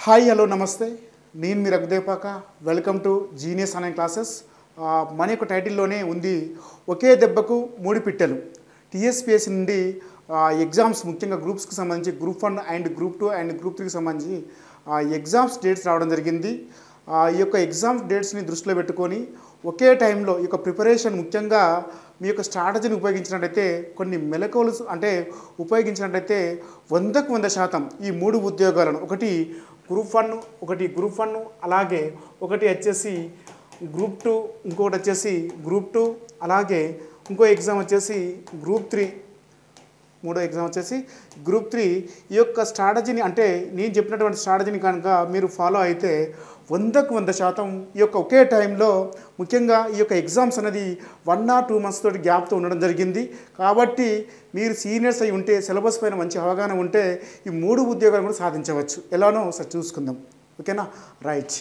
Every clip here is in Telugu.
హాయ్ హలో నమస్తే నేను మీ Raghudepaka welcome to genius online classes మన యొక్క టైటిల్లోనే ఉంది ఒకే దెబ్బకు మూడు పిట్టలు టీఎస్పీఎస్సీ నుండి ఎగ్జామ్స్ ముఖ్యంగా గ్రూప్స్కి సంబంధించి group 1 and group 2 and group 3కి సంబంధించి ఎగ్జామ్స్ డేట్స్ రావడం జరిగింది. ఈ యొక్క ఎగ్జామ్స్ డేట్స్ని దృష్టిలో పెట్టుకొని ఒకే టైంలో ఈ యొక్క ప్రిపరేషన్ ముఖ్యంగా మీ యొక్క స్ట్రాటజీని ఉపయోగించినట్టయితే కొన్ని మెలకువలు ఉపయోగించినట్టయితే 100% ఈ మూడు ఉద్యోగాలను ఒకటి గ్రూప్ 1 అలాగే ఒకటి వచ్చేసి గ్రూప్ 2 ఇంకొకటి వచ్చేసి గ్రూప్ 2 అలాగే ఇంకో ఎగ్జామ్ వచ్చేసి గ్రూప్ 3 మూడో ఎగ్జామ్ వచ్చేసి గ్రూప్ 3 ఈ యొక్క స్ట్రాటజీని అంటే నేను చెప్పినటువంటి స్ట్రాటజీని కనుక మీరు ఫాలో అయితే 100% ఈ యొక్క ఒకే టైంలో ముఖ్యంగా ఈ యొక్క ఎగ్జామ్స్ అనేది 1 or 2 months తోటి గ్యాప్తో ఉండడం జరిగింది. కాబట్టి మీరు సీనియర్స్ అయి ఉంటే సిలబస్ పైన మంచి అవగాహన ఉంటే ఈ మూడు ఉద్యోగాలు కూడా సాధించవచ్చు. ఎలానో ఒకసారి చూసుకుందాం. ఓకేనా? రైట్.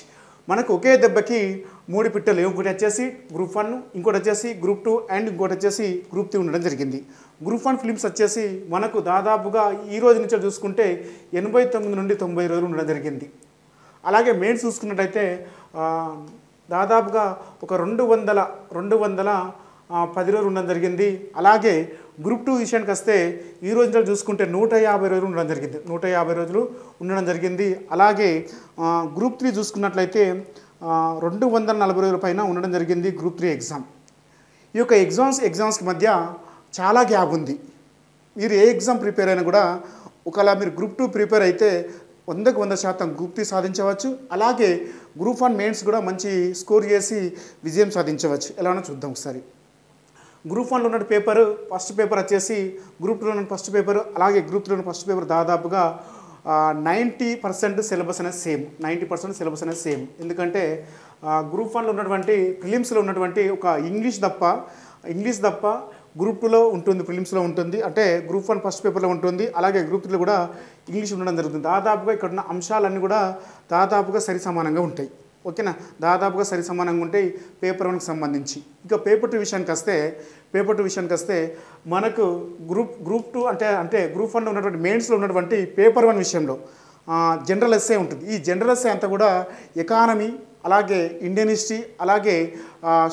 మనకు ఒకే దెబ్బకి మూడు పిట్టలు ఇంకోటి వచ్చేసి గ్రూప్ 1 ఇంకోటి వచ్చేసి గ్రూప్ 2 అండ్ ఇంకోటి వచ్చేసి గ్రూప్ 3 ఉండడం జరిగింది. గ్రూప్ 1 ఫిలిమ్స్ వచ్చేసి మనకు దాదాపుగా ఈ రోజు నుంచి చూసుకుంటే 89 నుండి 90 రోజులు ఉండడం జరిగింది. అలాగే మెయిన్స్ చూసుకున్నట్టయితే దాదాపుగా ఒక 210 రోజులు ఉండడం జరిగింది. అలాగే గ్రూప్ 2 విషయానికి వస్తే ఈ రోజున చూసుకుంటే 150 రోజులు ఉండడం జరిగింది. 150 రోజులు ఉండడం జరిగింది. అలాగే గ్రూప్ 3 చూసుకున్నట్లయితే 240 రోజుల పైన ఉండడం జరిగింది గ్రూప్ 3 ఎగ్జామ్. ఈ యొక్క ఎగ్జామ్స్కి మధ్య చాలా గ్యాప్ ఉంది. మీరు ఏ ఎగ్జామ్ ప్రిపేర్ అయినా కూడా ఒకవేళ మీరు గ్రూప్ 2 ప్రిపేర్ అయితే 100% గ్రూప్ 3 సాధించవచ్చు. అలాగే గ్రూప్ 1 మెయిన్స్ కూడా మంచి స్కోర్ చేసి విజయం సాధించవచ్చు. ఎలానో చూద్దాం ఒకసారి. గ్రూప్ 1లో ఉన్న పేపర్ ఫస్ట్ పేపర్ వచ్చేసి గ్రూప్ 2లో ఉన్న ఫస్ట్ పేపర్ అలాగే గ్రూప్ 3లో ఉన్న ఫస్ట్ పేపర్ దాదాపుగా 90% సిలబస్ అనేది సేమ్. 90% సిలబస్ అనేది సేమ్. ఎందుకంటే గ్రూప్ 1లో ఉన్నటువంటి ప్రిలిమ్స్లో ఉన్నటువంటి ఒక ఇంగ్లీష్ తప్ప గ్రూప్ 2లో ఉంటుంది, ప్రిలిమ్స్లో ఉంటుంది. అంటే గ్రూప్ 1 ఫస్ట్ పేపర్లో ఉంటుంది. అలాగే గ్రూప్ 3లో కూడా ఇంగ్లీష్ ఉండడం జరుగుతుంది. దాదాపుగా ఇక్కడ ఉన్న అంశాలన్నీ కూడా దాదాపుగా సరి సమానంగా ఉంటాయి. ఓకేనా? దాదాపుగా సరి సమానంగా ఉంటాయి పేపర్ 1కి సంబంధించి. ఇక పేపర్ 2 విషయానికి వస్తే మనకు గ్రూప్ 2 అంటే గ్రూప్ 1లో ఉన్నటువంటి మెయిన్స్లో ఉన్నటువంటి పేపర్ 1 విషయంలో జనరల్ ఎస్సే ఉంటుంది. ఈ జనరల్ ఎస్సే అంతా కూడా ఎకానమీ అలాగే ఇండియన్ హిస్టరీ అలాగే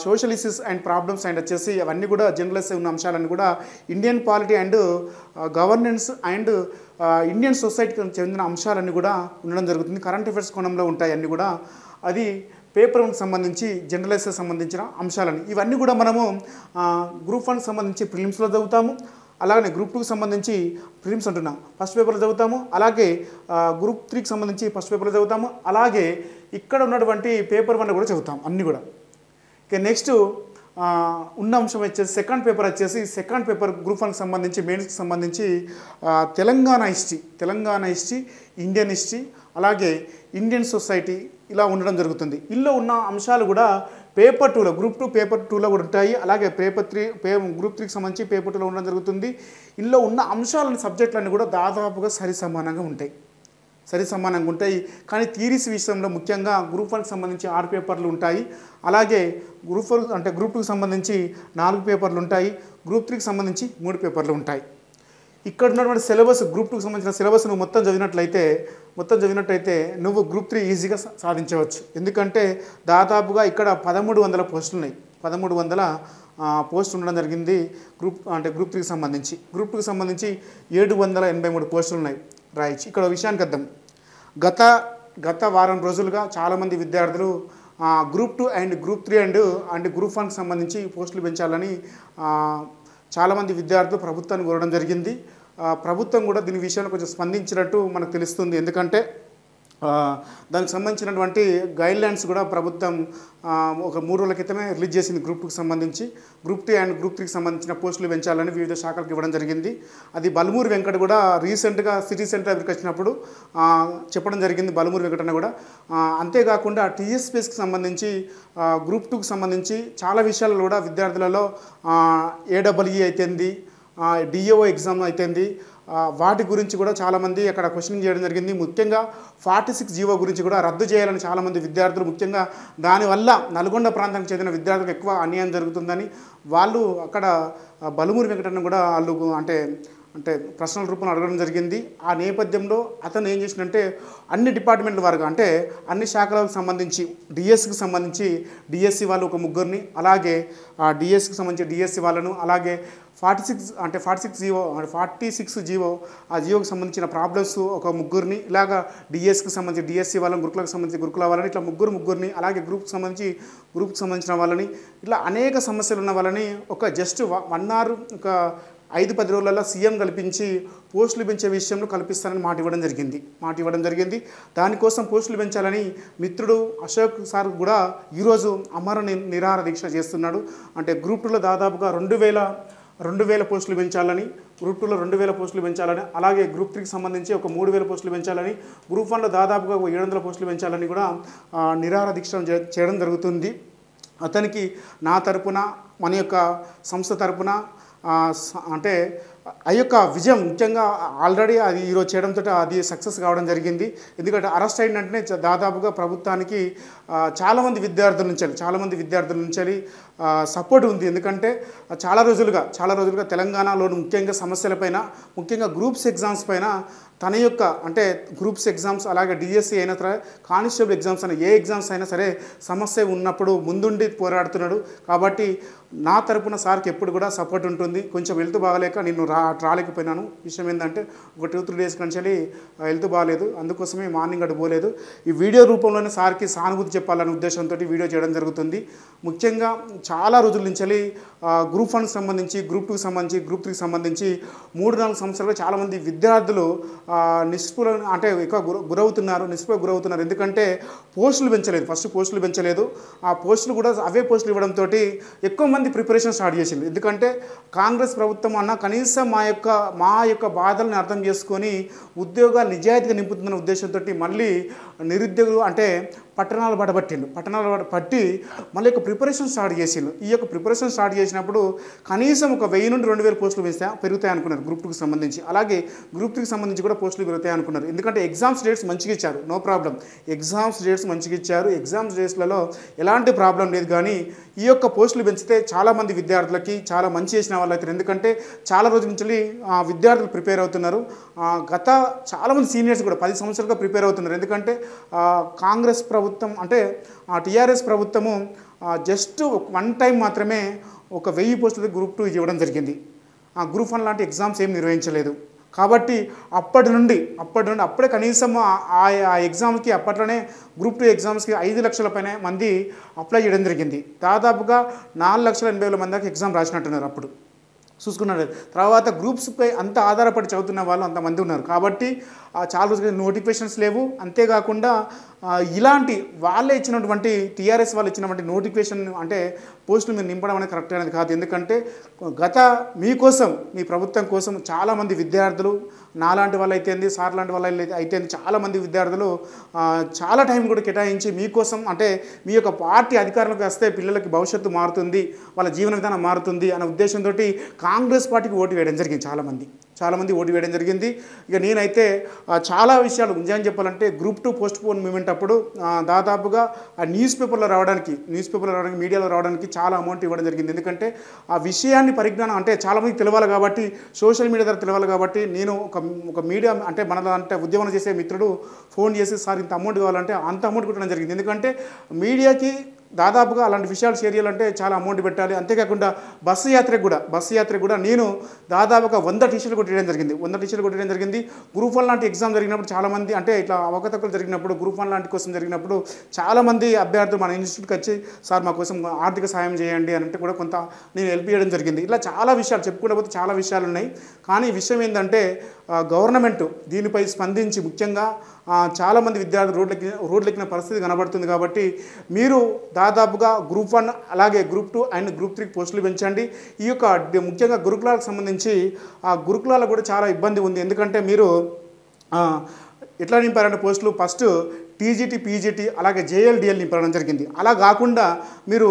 social issues and problems and వచ్చేసి అవన్నీ కూడా జనరల్ ఎస్సే ఉన్న అంశాలన్నీ కూడా Indian polity and governance and Indian సొసైటీకి చెందిన అంశాలన్నీ కూడా ఉండడం జరుగుతుంది. కరెంట్ అఫైర్స్ కోణంలో ఉంటాయి అన్నీ కూడా. అది పేపర్ 1కి సంబంధించి జనరల్ ఎస్సే సంబంధించిన అంశాలని ఇవన్నీ కూడా మనము గ్రూప్ 1కి సంబంధించి ప్రిలిమ్స్లో చదువుతాము. అలాగే గ్రూప్ 2కి సంబంధించి ప్రిలిమ్స్ అంటున్నా ఫస్ట్ పేపర్లో చదువుతాము. అలాగే గ్రూప్ 3కి సంబంధించి ఫస్ట్ పేపర్లో చదువుతాము. అలాగే ఇక్కడ ఉన్నటువంటి పేపర్ 1 కూడా చదువుతాం అన్నీ కూడా. ఇక నెక్స్ట్ ఉన్న అంశం వచ్చేసి సెకండ్ పేపర్ గ్రూప్ 1కి సంబంధించి మెయిన్స్కి సంబంధించి తెలంగాణ హిస్టరీ ఇండియన్ హిస్టరీ అలాగే ఇండియన్ సొసైటీ ఇలా ఉండడం జరుగుతుంది. ఇందులో ఉన్న అంశాలు కూడా పేపర్ 2లో గ్రూప్ 2 పేపర్ 2లో కూడా ఉంటాయి. అలాగే గ్రూప్ 3కి సంబంధించి పేపర్ 2లో ఉండడం జరుగుతుంది. ఇందులో ఉన్న అంశాలను సబ్జెక్టులన్నీ కూడా దాదాపుగా సరి సమానంగా ఉంటాయి. కానీ థియరీస్ విషయంలో ముఖ్యంగా గ్రూప్ 1కి సంబంధించి 6 పేపర్లు ఉంటాయి. అలాగే గ్రూప్ 2కి సంబంధించి 4 పేపర్లు ఉంటాయి. గ్రూప్ 3కి సంబంధించి 3 పేపర్లు ఉంటాయి. ఇక్కడ ఉన్నటువంటి సిలబస్ గ్రూప్ 2కి సంబంధించిన సిలబస్ నువ్వు మొత్తం చదివినట్లయితే నువ్వు గ్రూప్ 3 ఈజీగా సాధించవచ్చు. ఎందుకంటే దాదాపుగా ఇక్కడ 1300 పోస్టులు ఉన్నాయి. 1300 పోస్టులు ఉండడం జరిగింది గ్రూప్ 3కి సంబంధించి. గ్రూప్ 2కి సంబంధించి 783 పోస్టులు ఉన్నాయి. రైట్. ఇక్కడ విషయానికి వద్దాం. గత వారం రోజులుగా చాలామంది విద్యార్థులు group 2 and group 3 and group 1కి సంబంధించి పోస్టులు పెంచాలని చాలామంది విద్యార్థులు ప్రభుత్వాన్ని కోరడం జరిగింది. ప్రభుత్వం కూడా దీని విషయంలో కొంచెం స్పందించినట్టు మనకు తెలుస్తుంది. ఎందుకంటే దానికి సంబంధించినటువంటి గైడ్లైన్స్ కూడా ప్రభుత్వం ఒక 3 రోజుల క్రితమే రిలీజ్ చేసింది. గ్రూప్ 2కి సంబంధించి గ్రూప్ 2 అండ్ గ్రూప్ 3కి సంబంధించిన పోస్టులు పెంచాలని వివిధ శాఖలకు ఇవ్వడం జరిగింది. అది బలమూరి వెంకట్ కూడా రీసెంట్గా సిటీ సెంటర్ దగ్గరికి వచ్చినప్పుడు చెప్పడం జరిగింది. బలమూరి వెంకటన్న కూడా. అంతేకాకుండా టీఎస్పీఎస్కి సంబంధించి గ్రూప్ 2కి సంబంధించి చాలా విషయాల్లో కూడా విద్యార్థులలో ఏడబ్ల్యూఈ అయితేంది డిఓ ఎగ్జామ్ అయితేంది వాటి గురించి కూడా చాలామంది అక్కడ క్వశ్చనింగ్ చేయడం జరిగింది. ముఖ్యంగా 46 జీవో గురించి కూడా రద్దు చేయాలని చాలామంది విద్యార్థులు ముఖ్యంగా దానివల్ల నల్గొండ ప్రాంతానికి చెందిన విద్యార్థులకు ఎక్కువ అన్యాయం జరుగుతుందని వాళ్ళు అక్కడ బలమూరి వెంకటన్న కూడా వాళ్ళు అంటే అంటే ప్రశ్నల రూపంలో అడగడం జరిగింది. ఆ నేపథ్యంలో అతను ఏం చేసిందంటే అన్ని డిపార్ట్మెంట్ల వారుగా అంటే అన్ని శాఖలకు సంబంధించి డిఎస్సికి సంబంధించి డిఎస్సి వాళ్ళు ఒక ముగ్గురిని, అలాగే డిఎస్సికి సంబంధించి డిఎస్సి వాళ్ళను, అలాగే 46 జీవో ఆ జీవోకి సంబంధించిన ప్రాబ్లమ్స్ ఒక ముగ్గురిని, ఇలాగా డిఎస్సికి సంబంధించి డిఎస్సి వాళ్ళని, గురుకులకు సంబంధించి గురుకుల వాళ్ళని, ఇట్లా ముగ్గురిని, అలాగే గ్రూప్కి సంబంధించిన వాళ్ళని, ఇట్లా అనేక సమస్యలు ఉన్న వాళ్ళని ఒక జస్ట్ 1 అవర్ ఒక 5-10 రోజులలో సీఎం కల్పించి పోస్టులు పెంచే విషయంలో కల్పిస్తానని మాట ఇవ్వడం జరిగింది. దానికోసం పోస్టులు పెంచాలని మిత్రుడు అశోక్ సార్ కూడా ఈరోజు నిరాహార దీక్ష చేస్తున్నాడు. అంటే గ్రూప్ 2లో దాదాపుగా 2,000 పోస్టులు పెంచాలని, గ్రూప్ 2లో 2,000 పోస్టులు పెంచాలని, అలాగే గ్రూప్ 3కి సంబంధించి ఒక 3,000 పోస్టులు పెంచాలని, గ్రూప్ 1లో దాదాపుగా 700 పోస్టులు పెంచాలని కూడా నిరాహార దీక్ష చేయడం జరుగుతుంది. అతనికి నా తరపున, మన యొక్క సంస్థ తరపున అంటే ఆ యొక్క విజయం ముఖ్యంగా ఆల్రెడీ అది ఈరోజు చేయడంతో అది సక్సెస్ కావడం జరిగింది. ఎందుకంటే అరెస్ట్ అయిన వెంటనే దాదాపుగా ప్రభుత్వానికి చాలామంది విద్యార్థుల నుంచి సపోర్ట్ ఉంది. ఎందుకంటే చాలా రోజులుగా తెలంగాణలోని ముఖ్యంగా సమస్యలపైన, ముఖ్యంగా గ్రూప్స్ ఎగ్జామ్స్ పైన తన యొక్క అంటే గ్రూప్స్ ఎగ్జామ్స్, అలాగే డిఎస్సి అయినా సరే, కానిస్టేబుల్ ఎగ్జామ్స్ అయినా, ఏ ఎగ్జామ్స్ అయినా సరే సమస్య ఉన్నప్పుడు ముందుండి పోరాడుతున్నాడు. కాబట్టి నా తరపున సార్కి ఎప్పుడు కూడా సపోర్ట్ ఉంటుంది. కొంచెం హెల్త్ బాగలేక నేను రాలేకపోయినాను. విషయం ఏంటంటే ఒక 2-3 డేస్ నుంచి హెల్త్ బాగాలేదు, అందుకోసమే మార్నింగ్ అటు పోలేదు. ఈ వీడియో రూపంలోనే సార్కి సానుభూతి చెప్పాలనే ఉద్దేశంతో వీడియో చేయడం జరుగుతుంది. ముఖ్యంగా చాలా రోజుల నుంచి గ్రూప్ 1కి సంబంధించి, గ్రూప్ 2కి సంబంధించి, గ్రూప్ 3కి సంబంధించి 3-4 సంవత్సరాలుగా చాలామంది విద్యార్థులు నిస్పృహ అంటే ఎక్కువ గురవుతున్నారు. ఎందుకంటే ఫస్ట్ పోస్టులు పెంచలేదు. ఆ పోస్టులు కూడా అవే పోస్టులు ఇవ్వడంతో ఎక్కువ మంది ప్రిపరేషన్ స్టార్ట్ చేసింది. ఎందుకంటే కాంగ్రెస్ ప్రభుత్వం అన్న కనీసం మా యొక్క బాధలను అర్థం చేసుకొని ఉద్యోగాలు నిజాయితీగా నింపుతుందన్న ఉద్దేశంతో మళ్ళీ నిరుద్యోగులు అంటే పట్టణాలు పట్టి మళ్ళీ యొక్క ప్రిపరేషన్ స్టార్ట్ చేసిండు. ఈ యొక్క ప్రిపరేషన్ స్టార్ట్ చేసినప్పుడు కనీసం ఒక 1000 నుండి 2000 పోస్టులు పెరుగుతాయి అనుకున్నారు గ్రూప్ 2కి సంబంధించి. అలాగే గ్రూప్ 3కి సంబంధించి కూడా పోస్టులు పెరుగుతాయి అనుకున్నారు. ఎందుకంటే ఎగ్జామ్స్ డేట్స్ మంచిగా ఇచ్చారు, నో ప్రాబ్లం. ఎగ్జామ్స్ డేట్స్లలో ఎలాంటి ప్రాబ్లం లేదు. కానీ ఈ యొక్క పోస్టులు పెంచితే చాలామంది విద్యార్థులకి చాలా మంచి చేసిన వాళ్ళు అవుతారు. ఎందుకంటే చాలా రోజుల నుంచి విద్యార్థులు ప్రిపేర్ అవుతున్నారు. గత చాలామంది సీనియర్స్ కూడా 10 సంవత్సరాలుగా ప్రిపేర్ అవుతున్నారు. ఎందుకంటే కాంగ్రెస్ ప్రభుత్వం అంటే టీఆర్ఎస్ ప్రభుత్వము జస్ట్ 1 టైం మాత్రమే ఒక 1000 పోస్టులు గ్రూప్ 2 ఇవ్వడం జరిగింది. గ్రూప్ 1 లాంటి ఎగ్జామ్స్ ఏం నిర్వహించలేదు. కాబట్టి అప్పుడే కనీసం ఆ ఎగ్జామ్కి అప్పట్లోనే గ్రూప్ 2 ఎగ్జామ్స్కి 5 లక్షల పైన మంది అప్లై చేయడం జరిగింది. దాదాపుగా 4,80,000 మంది దాకా ఎగ్జామ్ రాసినట్టున్నారు అప్పుడు చూసుకున్నారు. తర్వాత గ్రూప్స్పై అంత ఆధారపడి చదువుతున్న వాళ్ళు అంతమంది ఉన్నారు. కాబట్టి చాలా రోజులు నోటిఫికేషన్స్ లేవు. అంతేకాకుండా ఇలాంటి వాళ్ళే ఇచ్చినటువంటి టీఆర్ఎస్ వాళ్ళు ఇచ్చినటువంటి నోటిఫికేషన్ అంటే పోస్టులు మీరు నింపడం అనేది కరెక్ట్ అనేది కాదు. ఎందుకంటే మీకోసం, మీ ప్రభుత్వం కోసం చాలామంది విద్యార్థులు, నాలాంటి వాళ్ళు అయితేంది, సార్ లాంటి వాళ్ళు అయితేంది, చాలామంది విద్యార్థులు చాలా టైం కూడా కేటాయించి మీకోసం అంటే మీ యొక్క పార్టీ అధికారంలోకి వస్తే పిల్లలకి భవిష్యత్తు మారుతుంది, వాళ్ళ జీవన విధానం మారుతుంది అనే ఉద్దేశంతో కాంగ్రెస్ పార్టీకి ఓటు వేయడం జరిగింది. చాలామంది ఓటు వేయడం జరిగింది. ఇక నేనైతే చాలా విషయాలు నిజంగా చెప్పాలంటే గ్రూప్ 2 పోస్ట్ పోన్ మూమెంట్ అప్పుడు దాదాపుగా న్యూస్ పేపర్లో రావడానికి, మీడియాలో రావడానికి చాలా అమౌంట్ ఇవ్వడం జరిగింది. ఎందుకంటే ఆ విషయాన్ని పరిజ్ఞానం అంటే చాలామందికి తెలవాలి కాబట్టి, సోషల్ మీడియా ద్వారా తెలవాలి కాబట్టి, నేను ఒక మీడియా అంటే అంటే ఉద్యమం చేసే మిత్రుడు ఫోన్ చేసి సార్ ఇంత అమౌంట్ కావాలంటే అంత అమౌంట్ కొట్టడం జరిగింది. ఎందుకంటే మీడియాకి దాదాపుగా అలాంటి విషయాలు షేర్ చేయాలంటే చాలా అమౌంట్ పెట్టాలి. అంతేకాకుండా బస్సు యాత్ర కూడా నేను దాదాపుగా 100 టీషర్ట్లు కొట్టడం జరిగింది. గ్రూప్ 1 లాంటి ఎగ్జామ్ జరిగినప్పుడు చాలామంది అంటే ఇట్లా అవకతవకలు జరిగినప్పుడు, గ్రూప్ 1 లాంటి కోసం జరిగినప్పుడు చాలామంది అభ్యర్థులు మన ఇన్స్టిట్యూట్కి వచ్చి సార్ మా కోసం ఆర్థిక సాయం చేయండి అని అంటే కూడా కొంత నేను హెల్ప్ చేయడం జరిగింది. ఇట్లా చాలా విషయాలు చెప్పుకుంటే పోతే చాలా విషయాలు ఉన్నాయి. కానీ విషయం ఏంటంటే గవర్నమెంట్ దీనిపై స్పందించి ముఖ్యంగా చాలామంది విద్యార్థులు రోడ్లెక్కిన పరిస్థితి కనబడుతుంది. కాబట్టి మీరు దాదాపుగా గ్రూప్ 1 అలాగే గ్రూప్ 2 అండ్ గ్రూప్ 3 పోస్టులు పెంచండి. ఈ యొక్క ముఖ్యంగా గురుకులాలకు సంబంధించి ఆ గురుకులాలకు కూడా చాలా ఇబ్బంది ఉంది. ఎందుకంటే మీరు ఎట్లా నింపారంటే పోస్టులు ఫస్ట్ టీజీటీ, పీజీటీ అలాగే జేఎల్, డిఎల్ నింపడం జరిగింది. అలా కాకుండా మీరు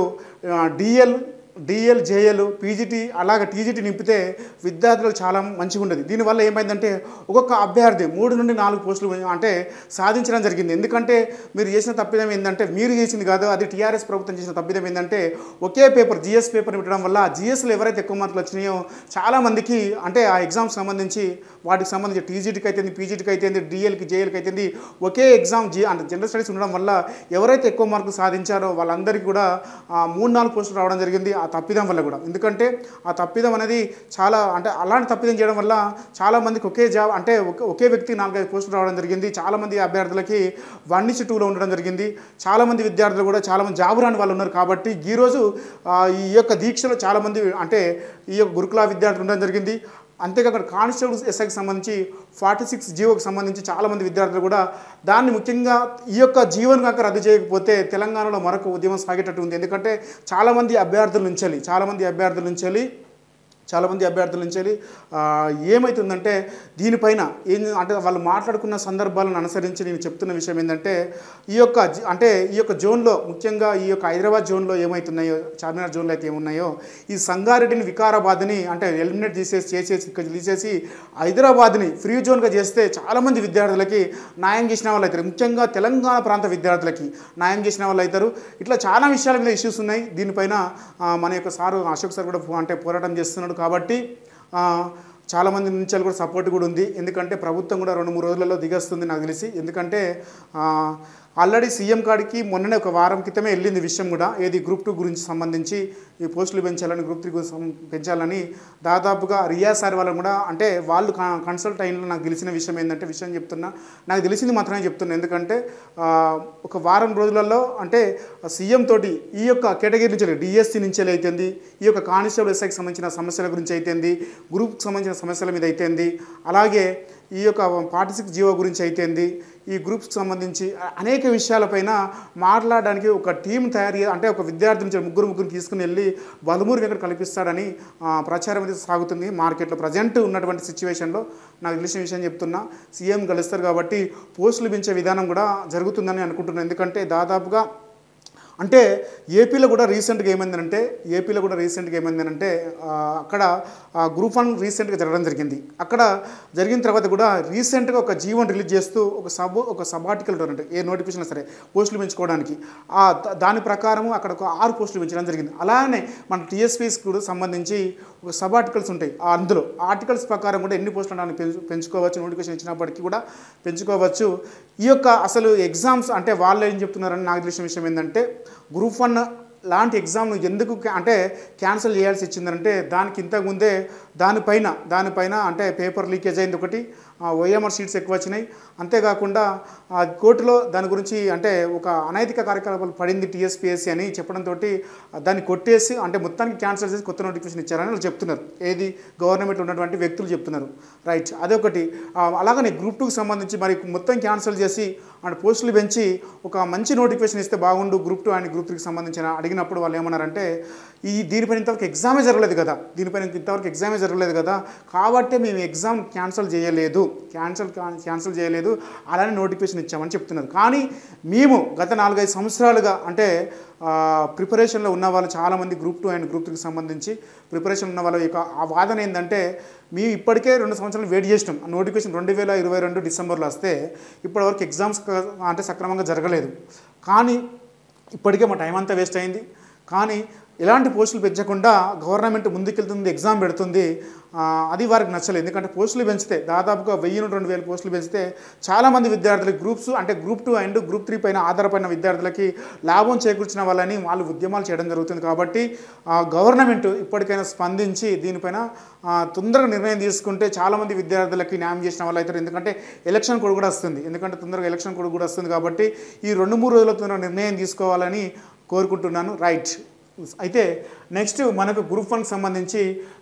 డిఎల్ జేఎల్ పీజీటీ అలాగే టీజీటీ నింపితే విద్యార్థులకు చాలా మంచిగా ఉండేది. దీనివల్ల ఏమైందంటే ఒక్కొక్క అభ్యర్థి 3 నుండి 4 పోస్టులు అంటే సాధించడం జరిగింది. ఎందుకంటే మీరు చేసిన తప్పిదం ఏంటంటే మీరు చేసింది కాదు, అది టీఆర్ఎస్ ప్రభుత్వం చేసిన తప్పిదం ఏంటంటే ఒకే పేపర్ జిఎస్ పేపర్ పెట్టడం వల్ల జిఎస్లో ఎవరైతే ఎక్కువ మార్కులు వచ్చినాయో చాలామందికి అంటే ఆ ఎగ్జామ్కి సంబంధించి వాటికి సంబంధించి టీజీటీకి అయితే పీజీటీకి అయితే డిఎల్కి జేఎల్కి అయితే ఒకే ఎగ్జామ్ అంటే జనరల్ స్టడీస్ ఉండడం వల్ల ఎవరైతే ఎక్కువ మార్కులు సాధించారో వాళ్ళందరికీ కూడా 3-4 పోస్టులు రావడం జరిగింది ఆ తప్పిదం వల్ల కూడా. ఎందుకంటే ఆ తప్పిదం అనేది చాలా అంటే అలాంటి తప్పిదం చేయడం వల్ల చాలామందికి ఒకే జాబ్ అంటే ఒకే వ్యక్తి 4-5 పోస్టులు రావడం జరిగింది. చాలామంది అభ్యర్థులకి 1:2లో ఉండడం జరిగింది. చాలామంది విద్యార్థులు కూడా చాలామంది జాబు రాని వాళ్ళు ఉన్నారు. కాబట్టి ఈరోజు ఈ యొక్క దీక్షలో చాలామంది అంటే ఈ యొక్క గురుకుల విద్యార్థులు ఉండడం జరిగింది. అంతేకాకుండా కానిస్టేబుల్ ఎస్ఐకి సంబంధించి 46 జీవోకి సంబంధించి చాలామంది విద్యార్థులు కూడా దాన్ని ముఖ్యంగా ఈ యొక్క జీవోను కాక రద్దు చేయకపోతే తెలంగాణలో మరొక ఉద్యమం సాగేటట్టు ఉంది. ఎందుకంటే చాలామంది అభ్యర్థుల నుంచి ఏమవుతుందంటే దీనిపైన అంటే వాళ్ళు మాట్లాడుకున్న సందర్భాలను అనుసరించి నేను చెప్తున్న విషయం ఏంటంటే ఈ యొక్క జోన్లో ముఖ్యంగా ఈ యొక్క హైదరాబాద్ జోన్లో ఏమవుతున్నాయో చార్మినార్ జోన్లో అయితే ఏమున్నాయో ఈ సంగారెడ్డిని వికారాబాద్ని అంటే ఎలిమినేట్ తీసేసి హైదరాబాద్ని ఫ్రీ జోన్గా చేస్తే చాలామంది విద్యార్థులకి న్యాయం చేసిన వాళ్ళు అవుతారు. ముఖ్యంగా తెలంగాణ ప్రాంత విద్యార్థులకి న్యాయం చేసిన వాళ్ళు అవుతారు. ఇట్లా చాలా విషయాల మీద ఇష్యూస్ ఉన్నాయి. దీనిపైన మన యొక్క సారు అశోక్ సార్ కూడా అంటే పోరాటం చేస్తున్నాడు. కాబట్టి చాలామంది నుంచి కూడా సపోర్ట్ కూడా ఉంది. ఎందుకంటే ప్రభుత్వం కూడా 2-3 రోజులలో దిగొస్తుంది నాకు తెలిసి. ఎందుకంటే ఆల్రెడీ సీఎం కాడికి మొన్ననే ఒక వారం క్రితమే వెళ్ళింది విషయం కూడా, ఏది గ్రూప్ 2 గురించి సంబంధించి ఈ పోస్టులు పెంచాలని గ్రూప్ 3 గురించి పెంచాలని దాదాపుగా రియా సార్ వాళ్ళని కూడా అంటే వాళ్ళు కన్సల్ట్ అయిన నాకు తెలిసిన విషయం ఏంటంటే నాకు తెలిసింది మాత్రమే చెప్తున్నా. ఎందుకంటే ఒక వారం రోజులలో అంటే సీఎం తోటి ఈ యొక్క కేటగిరీ నుంచి డిఎస్సి నుంచి అయితేంది, ఈ యొక్క కానిస్టేబుల్ ఎస్ఐకి సంబంధించిన సమస్యల గురించి అయితేంది, గ్రూప్కి సంబంధించిన సమస్యల మీద అయితేంది, అలాగే ఈ యొక్క 46 జీవో గురించి అయితేంది, ఈ గ్రూప్స్కి సంబంధించి అనేక విషయాలపైన మాట్లాడడానికి ఒక టీం తయారు అంటే ఒక విద్యార్థి నుంచి ముగ్గురు తీసుకుని వెళ్ళి బలమూరు వెంకట కల్పిస్తాడని ప్రచారం అయితే సాగుతుంది మార్కెట్లో. ప్రజెంట్ ఉన్నటువంటి సిచ్యువేషన్లో నాకు తెలిసిన విషయం చెప్తున్నా, సీఎం కలుస్తారు కాబట్టి పోస్టులు పెంచే విధానం కూడా జరుగుతుందని అనుకుంటున్నాను. ఎందుకంటే దాదాపుగా అంటే ఏపీలో కూడా రీసెంట్గా ఏమైందంటే అక్కడ గ్రూప్ 1 రీసెంట్గా జరగడం జరిగింది. అక్కడ జరిగిన తర్వాత కూడా రీసెంట్గా ఒక జీవోని రిలీజ్ చేస్తూ ఒక సబ్ ఆర్టికల్ అంటే ఏ నోటిఫికేషన్ సరే పోస్టులు పెంచుకోవడానికి దాని ప్రకారము అక్కడ ఒక 6 పోస్టులు పెంచడం జరిగింది. అలానే మన టీఎస్పీస్ కూడా సంబంధించి ఒక సబ్ ఆర్టికల్స్ ఉంటాయి. అందులో ఆర్టికల్స్ ప్రకారం కూడా ఎన్ని పోస్టులు పెంచుకోవచ్చు, నోటిఫికేషన్ ఇచ్చినప్పటికీ కూడా పెంచుకోవచ్చు. ఈ యొక్క అసలు ఎగ్జామ్స్ అంటే వాళ్ళు ఏం చెప్తున్నారని నాకు తెలిసిన విషయం ఏంటంటే గ్రూప్ 1 లాంటి ఎగ్జామ్ను ఎందుకు అంటే క్యాన్సిల్ చేయాల్సి వచ్చిందంటే దానికి ఇంతకుముందే దానిపైన అంటే పేపర్ లీకేజ్ అయింది ఒకటి, ఓఎంఆర్ సీట్స్ ఎక్కువ వచ్చినాయి. అంతేకాకుండా కోర్టులో దాని గురించి అంటే ఒక అనైతిక కార్యకలాపాలు పడింది టీఎస్పీఎస్సీ అని చెప్పడంతో దాన్ని కొట్టేసి అంటే మొత్తానికి క్యాన్సిల్ చేసి కొత్త నోటిఫికేషన్ ఇచ్చారని వాళ్ళు చెప్తున్నారు. ఏది గవర్నమెంట్లో ఉన్నటువంటి వ్యక్తులు చెప్తున్నారు. రైట్, అదొకటి. అలాగనే గ్రూప్ 2కి సంబంధించి మరి మొత్తం క్యాన్సిల్ చేసి అంటే పోస్టులు పెంచి ఒక మంచి నోటిఫికేషన్ ఇస్తే బాగుండు గ్రూప్ 2 అండ్ గ్రూప్ 3కి సంబంధించిన అడిగినప్పుడు వాళ్ళు ఏమన్నారంటే దీనిపైన ఇంతవరకు ఎగ్జామే జరగలేదు కదా కాబట్టి మేము ఎగ్జామ్ క్యాన్సిల్ చేయలేదు అలానే నోటిఫికేషన్ ఇచ్చామని చెప్తున్నారు. కానీ మేము గత 4-5 సంవత్సరాలుగా అంటే ప్రిపరేషన్లో ఉన్న వాళ్ళు చాలామంది గ్రూప్ 2 అండ్ గ్రూప్ 3కి సంబంధించి ప్రిపరేషన్ ఉన్న వాళ్ళ యొక్క ఆ వాదన ఏంటంటే మేము ఇప్పటికే 2 సంవత్సరాలు వెయిట్ చేసినాం. నోటిఫికేషన్ 2022 డిసెంబర్లో వస్తే ఇప్పటివరకు ఎగ్జామ్స్ అంటే సక్రమంగా జరగలేదు. కానీ ఇప్పటికే మా టైం అంతా వేస్ట్ అయింది. కానీ ఎలాంటి పోస్టులు పెంచకుండా గవర్నమెంట్ ముందుకెళ్తుంది, ఎగ్జామ్ పెడుతుంది. అది వారికి నచ్చలేదు. ఎందుకంటే పోస్టులు పెంచితే దాదాపుగా 1000-2000 పోస్టులు పెంచితే చాలామంది విద్యార్థులకి గ్రూప్ 2 అండ్ గ్రూప్ 3 పైన ఆధారపడిన విద్యార్థులకి లాభం చేకూర్చిన వాళ్ళని వాళ్ళు ఉద్యమాలు చేయడం జరుగుతుంది. కాబట్టి గవర్నమెంట్ ఇప్పటికైనా స్పందించి దీనిపైన తొందరగా నిర్ణయం తీసుకుంటే చాలామంది విద్యార్థులకి న్యాయం చేసిన వాళ్ళు అవుతారు. ఎందుకంటే ఎలక్షన్ కోడ్ కూడా వస్తుంది. కాబట్టి ఈ 2-3 రోజుల తొందరగా నిర్ణయం తీసుకోవాలని కోరుకుంటున్నాను. రైట్. అయితే నెక్స్ట్ మనకు గ్రూప్ 1కి సంబంధించి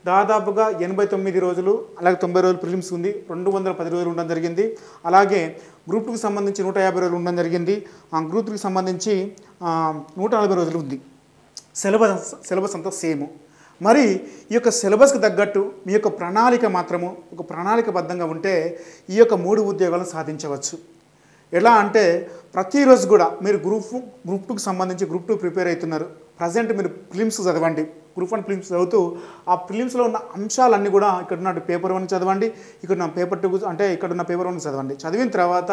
దాదాపుగా 89 రోజులు అలాగే 90 రోజులు ప్రిలిమ్స్ ఉంది, 210 రోజులు ఉండడం జరిగింది. అలాగే గ్రూప్ 2కి సంబంధించి 150 రోజులు ఉండడం జరిగింది. గ్రూప్ 3కి సంబంధించి 140 రోజులు ఉంది. సిలబస్ అంతా సేమ్. మరి ఈ యొక్క సిలబస్కి తగ్గట్టు మీ యొక్క ప్రణాళిక మాత్రము ఒక ప్రణాళికబద్ధంగా ఉంటే ఈ యొక్క 3 ఉద్యోగాలను సాధించవచ్చు. ఎలా అంటే ప్రతిరోజు కూడా మీరు గ్రూప్ 2కి సంబంధించి గ్రూప్ 2 ప్రిపేర్ అవుతున్నారు, ప్రజెంట్ మీరు ఫిలిమ్స్ చదవండి, గ్రూప్ 1 ఫిలిమ్స్ చదువుతూ ఆ ఫిలిమ్స్లో ఉన్న అంశాలన్నీ కూడా ఇక్కడ ఉన్న పేపర్ 1 చదవండి, ఇక్కడ ఉన్న పేపర్ 2 అంటే ఇక్కడ ఉన్న పేపర్ 1 చదవండి. చదివిన తర్వాత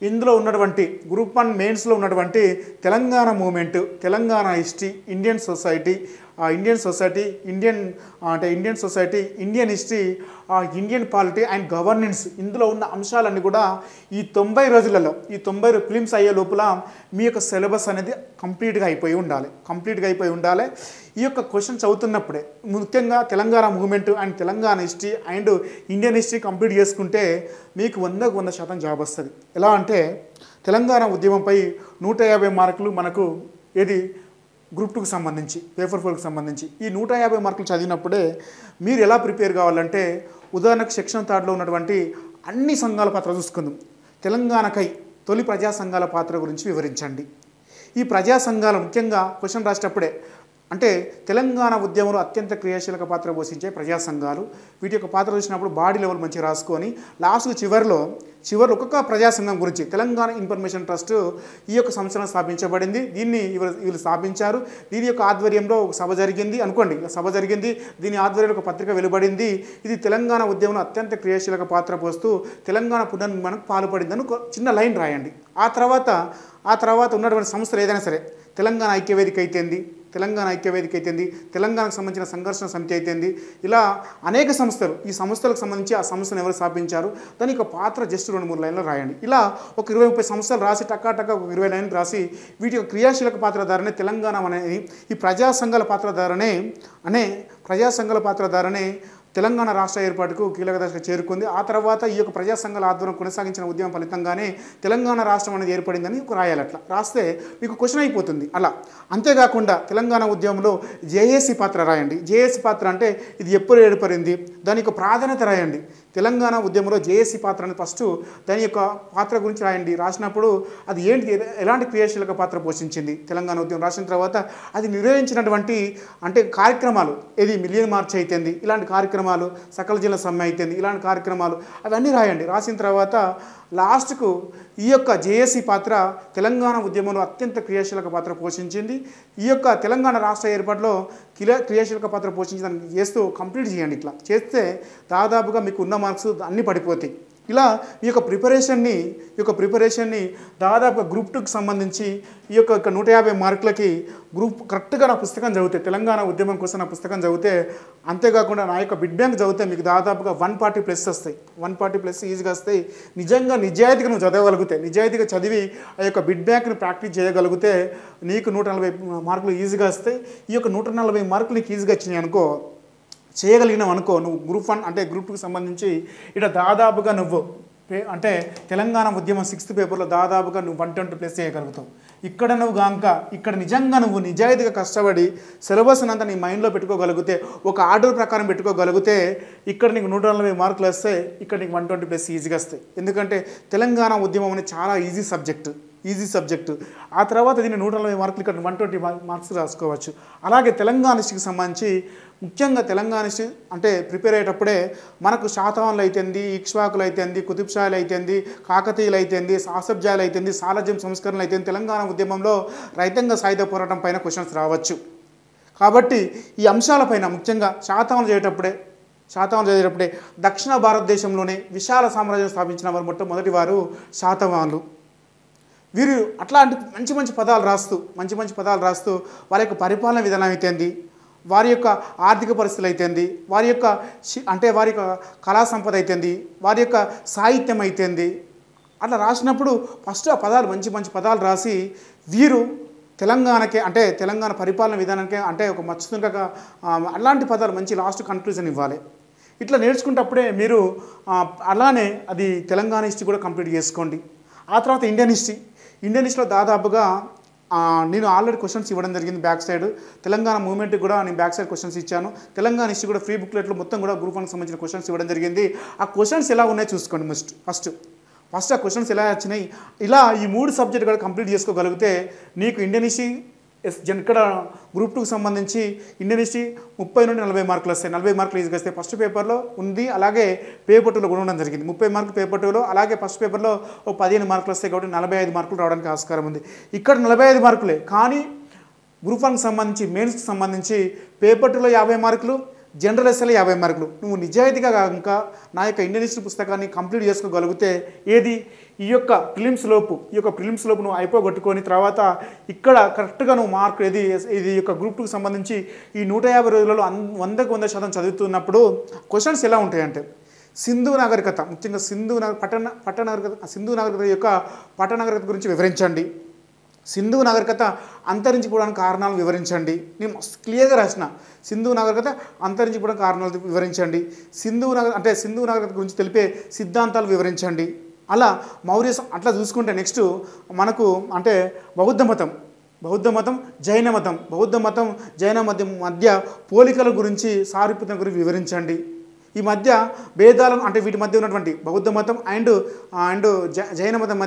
ఇందులో ఉన్నటువంటి గ్రూప్ 1 మెయిన్స్లో ఉన్నటువంటి Telangana movement, Telangana history, Indian society, Indian history, Indian polity and governance, ఇందులో ఉన్న అంశాలన్నీ కూడా ఈ 90 రోజులలో, ఈ 90 ఫిలిమ్స్ అయ్యే లోపల మీ యొక్క సిలబస్ అనేది కంప్లీట్గా అయిపోయి ఉండాలి. ఈ యొక్క క్వశ్చన్స్ చదువుతున్నప్పుడే ముఖ్యంగా Telangana movement and Telangana history and Indian history complete చేసుకుంటే మీకు 100కు 100% జాబ్ వస్తుంది. ఎలా అంటే తెలంగాణ ఉద్యమంపై 150 మార్కులు మనకు ఏది గ్రూప్ 2కి సంబంధించి, పేపర్ 4కి సంబంధించి ఈ 150 మార్కులు చదివినప్పుడే మీరు ఎలా ప్రిపేర్ కావాలంటే, ఉదాహరణకు సెక్షన్ 3లో ఉన్నటువంటి అన్ని సంఘాల పాత్ర చూసుకుందాం. తెలంగాణకై తొలి ప్రజా సంఘాల పాత్ర గురించి వివరించండి. ఈ ప్రజా సంఘాలు ముఖ్యంగా క్వశ్చన్ రాసేటప్పుడే అంటే తెలంగాణ ఉద్యమంలో అత్యంత క్రియాశీలక పాత్ర పోషించే ప్రజా సంఘాలు, వీటి యొక్క పాత్ర చూసినప్పుడు బాడీ లెవెల్ మంచిగా రాసుకొని లాస్ట్ చివరిలో ఒక్కొక్క ప్రజా సంఘం గురించి తెలంగాణ ఇన్ఫర్మేషన్ ట్రస్ట్ ఈ యొక్క సంస్థను స్థాపించబడింది. దీన్ని వీళ్ళు స్థాపించారు. దీని యొక్క ఆధ్వర్యంలో ఒక సభ జరిగింది అనుకోండి, సభ జరిగింది, దీని ఆధ్వర్యంలో ఒక పత్రిక వెలువడింది. ఇది తెలంగాణ ఉద్యమంలో అత్యంత క్రియాశీలక పాత్ర పోస్తూ తెలంగాణ పునర్నిర్మాణకు పాల్పడిందని ఒక చిన్న లైన్ రాయండి. ఆ తర్వాత ఉన్నటువంటి సంస్థలు ఏదైనా సరే, తెలంగాణ ఐక్యవేదిక అయితేంది, తెలంగాణకు సంబంధించిన సంఘర్షణ సమితి అయితేంది, ఇలా అనేక సంస్థలు, ఈ సంస్థలకు సంబంధించి ఆ సంస్థను ఎవరు స్థాపించారు, దాని యొక్క పాత్ర జస్ట్ 2-3 లైన్లు రాయండి. ఇలా ఒక 20-30 సంస్థలు రాసి టక్కా ఒక 20 లైన్లు రాసి వీటి యొక్క క్రియాశీలక పాత్రధారనే తెలంగాణ అనేది ఈ ప్రజా సంఘాల పాత్రధారనే తెలంగాణ రాష్ట్ర ఏర్పాటుకు కీలక దశకు చేరుకుంది. ఆ తర్వాత ఈ యొక్క ప్రజా సంఘాల ఆధ్వర్యం కొనసాగించిన ఉద్యమం ఫలితంగానే తెలంగాణ రాష్ట్రం అనేది ఏర్పడిందని రాయాలి. అట్లా రాస్తే మీకు క్వశ్చన్ అయిపోతుంది. అలా అంతేకాకుండా తెలంగాణ ఉద్యమంలో జేఏసీ పాత్ర రాయండి. జేఏసీ పాత్ర అంటే ఇది ఎప్పుడు ఏర్పడింది, దాని యొక్క ప్రాధాన్యత రాయండి. తెలంగాణ ఉద్యమంలో జేఏసీ పాత్ర అని ఫస్ట్ దాని యొక్క పాత్ర గురించి రాయండి. రాసినప్పుడు అది ఏంటి, ఎలాంటి క్రియాశీలక పాత్ర పోషించింది తెలంగాణ ఉద్యమం, రాసిన తర్వాత అది నిర్వహించినటువంటి అంటే కార్యక్రమాలు, ఏది మిలియన్ మార్చ్ అయితేంది, ఇలాంటి కార్యక్రమాలు, సకల జిల్లా సమ్మె అయితేంది, ఇలాంటి కార్యక్రమాలు అవన్నీ రాయండి. రాసిన తర్వాత లాస్ట్కు ఈ యొక్క జేఏసీ పాత్ర తెలంగాణ ఉద్యమంలో అత్యంత క్రియాశీలక పాత్ర పోషించింది, ఈ యొక్క తెలంగాణ రాష్ట్ర ఏర్పాటులో క్రియాశీలక పాత్ర పోషించిందని చేస్తూ కంప్లీట్ చేయండి. ఇట్లా చేస్తే దాదాపుగా మీకు ఉన్న మార్క్స్ అన్నీ పడిపోతాయి. ఇలా ఈ యొక్క ప్రిపరేషన్ని దాదాపుగా గ్రూప్ 2కి సంబంధించి ఈ యొక్క 150 మార్కులకి గ్రూప్ కరెక్ట్గా నా పుస్తకం చదివితే, తెలంగాణ ఉద్యమం కోసం నా పుస్తకం చదివితే, అంతేకాకుండా నా యొక్క బిడ్ బ్యాంక్ చదివితే మీకు దాదాపుగా 140+ వస్తాయి. 140+ ఈజీగా వస్తాయి. నిజాయితీగా నువ్వు చదవగలిగితే, నిజాయితీగా చదివి ఆ యొక్క బిడ్ బ్యాంక్ని ప్రాక్టీస్ చేయగలిగితే నీకు 140 మార్కులు ఈజీగా వస్తాయి. ఈ యొక్క 140 మార్కులు నీకు ఈజీగా వచ్చినాయి అనుకో, చేయగలిగినావు అనుకో, నువ్వు గ్రూప్ 1 అంటే గ్రూప్ 2కి సంబంధించి ఇక్కడ దాదాపుగా నువ్వు అంటే తెలంగాణ ఉద్యమం 6th పేపర్లో దాదాపుగా నువ్వు 120+ చేయగలుగుతావు. ఇక్కడ నిజంగా నువ్వు నిజాయితీగా కష్టపడి సిలబస్ అంతా నీ మైండ్లో పెట్టుకోగలిగితే, ఒక ఆర్డర్ ప్రకారం పెట్టుకోగలిగితే ఇక్కడ నీకు 140 మార్కులు వస్తాయి, ఇక్కడ నీకు 120+ ఈజీగా వస్తాయి. ఎందుకంటే తెలంగాణ ఉద్యమం అనేది చాలా ఈజీ సబ్జెక్టు. ఆ తర్వాత దీన్ని 140 మార్కులు ఇక్కడ 120 మార్క్స్ రాసుకోవచ్చు. అలాగే తెలంగాణ హిస్టరీకి సంబంధించి ముఖ్యంగా తెలంగాణ హిస్టరీ అంటే ప్రిపేర్ అయ్యేటప్పుడే మనకు శాతవాహనులు అయితేంది, ఇక్ష్వాకులు అయితేంది, కుతుబ్షాలు అయితేంది, కాకతీయులు అయితేంది, సాసబ్జాలు అయితేంది, సాలార్జంగ్ సంస్కరణలు అయితేంది, తెలంగాణ ఉద్యమంలో రైతాంగ సాయుధ పోరాటం పైన క్వశ్చన్స్ రావచ్చు. కాబట్టి ఈ అంశాలపైన ముఖ్యంగా శాతవాహనులు చేసేటప్పుడే దక్షిణ భారతదేశంలోనే విశాల సామ్రాజ్యం స్థాపించిన వారు మొట్టమొదటి వారు శాతవాహనులు. వీరు అట్లాంటి మంచి పదాలు రాస్తూ వారి యొక్క పరిపాలన విధానం అయితేంది, వారి యొక్క ఆర్థిక పరిస్థితులు అయితేంది, వారి యొక్క కళా సంపద అయితేంది, వారి యొక్క సాహిత్యం అయితేంది, అట్లా రాసినప్పుడు ఫస్ట్ ఆ పదాలు మంచి పదాలు రాసి వీరు తెలంగాణకే అంటే తెలంగాణ పరిపాలన విధానానికే అంటే ఒక మచ్చుతుండగా అలాంటి పదాలు మంచి లాస్ట్ కన్క్లూజన్ ఇవ్వాలి. ఇట్లా నేర్చుకున్నప్పుడే మీరు అలానే అది తెలంగాణ హిస్టరీ కూడా కంప్లీట్ చేసుకోండి. ఆ తర్వాత ఇండియన్ హిస్టరీలో దాదాపుగా నేను ఆల్రెడీ క్వశ్చన్స్ ఇవ్వడం జరిగింది. బ్యాక్ సైడ్ తెలంగాణ మూవ్మెంట్కి కూడా నేను బ్యాక్ సైడ్ క్వశ్చన్స్ ఇచ్చాను. తెలంగాణ హిస్టరీ కూడా ఫ్రీ బుక్లెట్లో మొత్తం కూడా గ్రూప్ 1కి సంబంధించిన క్వశ్చన్స్ ఇవ్వడం జరిగింది. ఆ క్వశ్చన్స్ ఎలా ఉన్నాయో చూసుకోండి. ఫస్ట్ ఆ క్వశ్చన్స్ ఎలా వచ్చినాయి, ఇలా ఈ 3 సబ్జెక్ట్ కూడా కంప్లీట్ చేసుకోగలిగితే నీకు ఇండియన్ హిస్టరీ ఇక్కడ గ్రూప్ 2కి సంబంధించి ఇండియన్ హిస్టరీ 30 నుండి 40 మార్కులు వస్తాయి. 40 మార్కులు ఈజీగా వస్తాయి. ఫస్ట్ పేపర్లో ఉంది, అలాగే పేపర్ 2లో కూడా ఉండడం జరిగింది. 30 మార్కులు పేపర్ 2లో, అలాగే ఫస్ట్ పేపర్లో 15 మార్కులు వస్తాయి. కాబట్టి 45 మార్కులు రావడానికి ఆస్కారం ఉంది. ఇక్కడ 45 మార్కులే, కానీ గ్రూప్ 1కి సంబంధించి మెయిన్స్కి సంబంధించి పేపర్ 2లో 50 మార్కులు, జనరల్ ఎస్ఏలో 50 మార్కులు. నువ్వు నిజాయితీగా కనుక నా యొక్క ఇండియన్ హిస్టరీ పుస్తకాన్ని కంప్లీట్ చేసుకోగలిగితే ఏది ఈ యొక్క ప్రిలిమ్స్ లోపు నువ్వు అయిపోగొట్టుకొని తర్వాత ఇక్కడ కరెక్ట్గా నువ్వు మార్క్ ఇది యొక్క గ్రూప్ 2కి సంబంధించి ఈ 150 రోజులలో 100కు 100% చదువుతున్నప్పుడు క్వశ్చన్స్ ఎలా ఉంటాయంటే సింధు నాగరికత, ముఖ్యంగా సింధు నాగరికత యొక్క పట్టనాగరికత గురించి వివరించండి. సింధు నాగరికత అంతరించిపోవడానికి కారణాలు వివరించండి. నేను క్లియర్గా రాసిన సింధు నాగరికత అంతరించిపోవడానికి కారణాలు వివరించండి. సింధు నాగరికత గురించి తెలిపే సిద్ధాంతాలు వివరించండి. అలా మౌర్య అట్లా చూసుకుంటే నెక్స్ట్ మనకు అంటే బౌద్ధ మతం జైన మతం మధ్య పోలికల గురించి సారూప్యత గురించి వివరించండి. ఈ మధ్య భేదాలను అంటే వీటి మధ్య ఉన్నటువంటి బౌద్ధ మతం అండ్ జైన మతం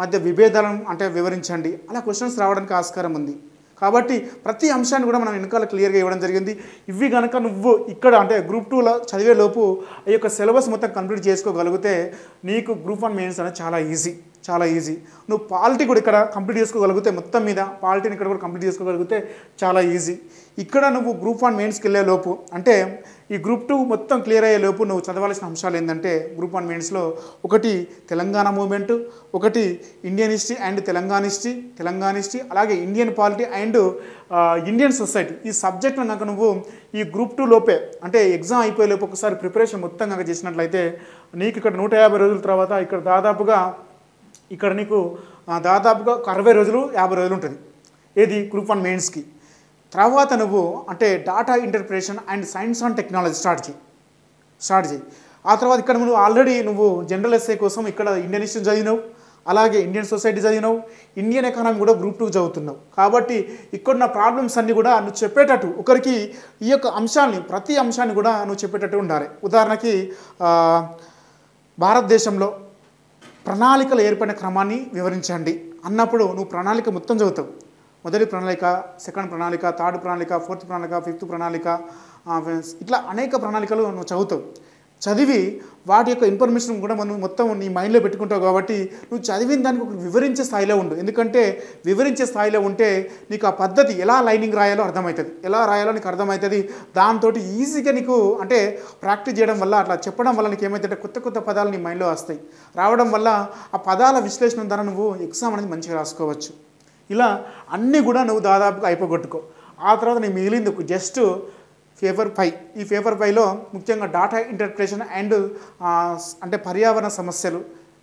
మధ్య విభేదాలను అంటే వివరించండి. అలా క్వశ్చన్స్ రావడానికి ఆస్కారం ఉంది. కాబట్టి ప్రతి అంశాన్ని కూడా మనం వెనకాల క్లియర్గా ఇవ్వడం జరిగింది. ఇవి కనుక నువ్వు ఇక్కడ అంటే గ్రూప్ 2లో చదివే లోపు ఈ యొక్క సిలబస్ మొత్తం కంప్లీట్ చేసుకోగలిగితే నీకు గ్రూప్ 1 మెయిన్స్ అనేది చాలా ఈజీ. నువ్వు పాలిటీ కూడా ఇక్కడ కంప్లీట్ చేసుకోగలిగితే మొత్తం మీద పాలిటీని ఇక్కడ కూడా కంప్లీట్ చేసుకోగలిగితే చాలా ఈజీ. ఇక్కడ నువ్వు గ్రూప్ 1 మెయిన్స్కి వెళ్ళే లోపు అంటే ఈ గ్రూప్ 2 మొత్తం క్లియర్ అయ్యే లోపు నువ్వు చదవాల్సిన అంశాలు ఏంటంటే గ్రూప్ 1 మెయిన్స్లో ఒకటి తెలంగాణ మూవ్మెంట్, ఒకటి Indian history and Telangana history, అలాగే Indian polity and Indian society. ఈ సబ్జెక్ట్ను కనుక నువ్వు ఈ గ్రూప్ 2 లోపే అంటే ఎగ్జామ్ అయిపోయే లోపు ఒకసారి ప్రిపరేషన్ మొత్తం కనుక చేసినట్లయితే నీకు ఇక్కడ 150 రోజుల తర్వాత ఇక్కడ నీకు దాదాపుగా 60 రోజులు 50 రోజులు ఉంటుంది ఏది గ్రూప్ 1 మెయిన్స్కి. తర్వాత నువ్వు అంటే data interpretation and science and technology start చేయి. ఆ తర్వాత ఇక్కడ నువ్వు ఆల్రెడీ జనరల్ ఎస్ఏ కోసం ఇక్కడ ఇండియన్ హిస్టరీ చదివినావు, అలాగే ఇండియన్ సొసైటీ చదివినావు, ఇండియన్ ఎకానమీ కూడా గ్రూప్ 2 చదువుతున్నావు. కాబట్టి ఇక్కడున్న ప్రాబ్లమ్స్ అన్నీ కూడా నువ్వు చెప్పేటట్టు ఒకరికి ఈ యొక్క ప్రతి అంశాన్ని కూడా నువ్వు చెప్పేటట్టు ఉండాలి. ఉదాహరణకి భారతదేశంలో ప్రణాళికలు ఏర్పడిన క్రమాన్ని వివరించండి అన్నప్పుడు నువ్వు ప్రణాళిక మొత్తం చదువుతావు. మొదటి ప్రణాళిక, సెకండ్ ప్రణాళిక, థర్డ్ ప్రణాళిక, ఫోర్త్ ప్రణాళిక, ఫిఫ్త్ ప్రణాళిక, ఇట్లా అనేక ప్రణాళికలు నువ్వు చదువుతావు. చదివి వాటి యొక్క ఇన్ఫర్మేషన్ కూడా మనం మొత్తం నీ మైండ్లో పెట్టుకుంటావు. కాబట్టి నువ్వు చదివిన దానికి ఒక వివరించే స్థాయిలో ఉండు. ఎందుకంటే వివరించే స్థాయిలో ఉంటే నీకు ఆ పద్ధతి ఎలా లైనింగ్ రాయాలో నీకు అర్థమవుతుంది. దాంతో ఈజీగా నీకు అంటే ప్రాక్టీస్ చేయడం వల్ల అట్లా చెప్పడం వల్ల నీకు ఏమైతే కొత్త పదాలు నీ మైండ్లో వస్తాయి. రావడం వల్ల ఆ పదాల విశ్లేషణ ద్వారా నువ్వు ఎగ్జామ్ అనేది మంచిగా రాసుకోవచ్చు. ఇలా అన్నీ కూడా నువ్వు దాదాపుగా అయిపోగొట్టుకో. ఆ తర్వాత నేను మిగిలింది జస్ట్ పేపర్ 5. ఈ పేపర్ 5లో ముఖ్యంగా డాటా ఇంటర్ప్రిటేషన్ అండ్ అంటే పర్యావరణ సమస్యలు,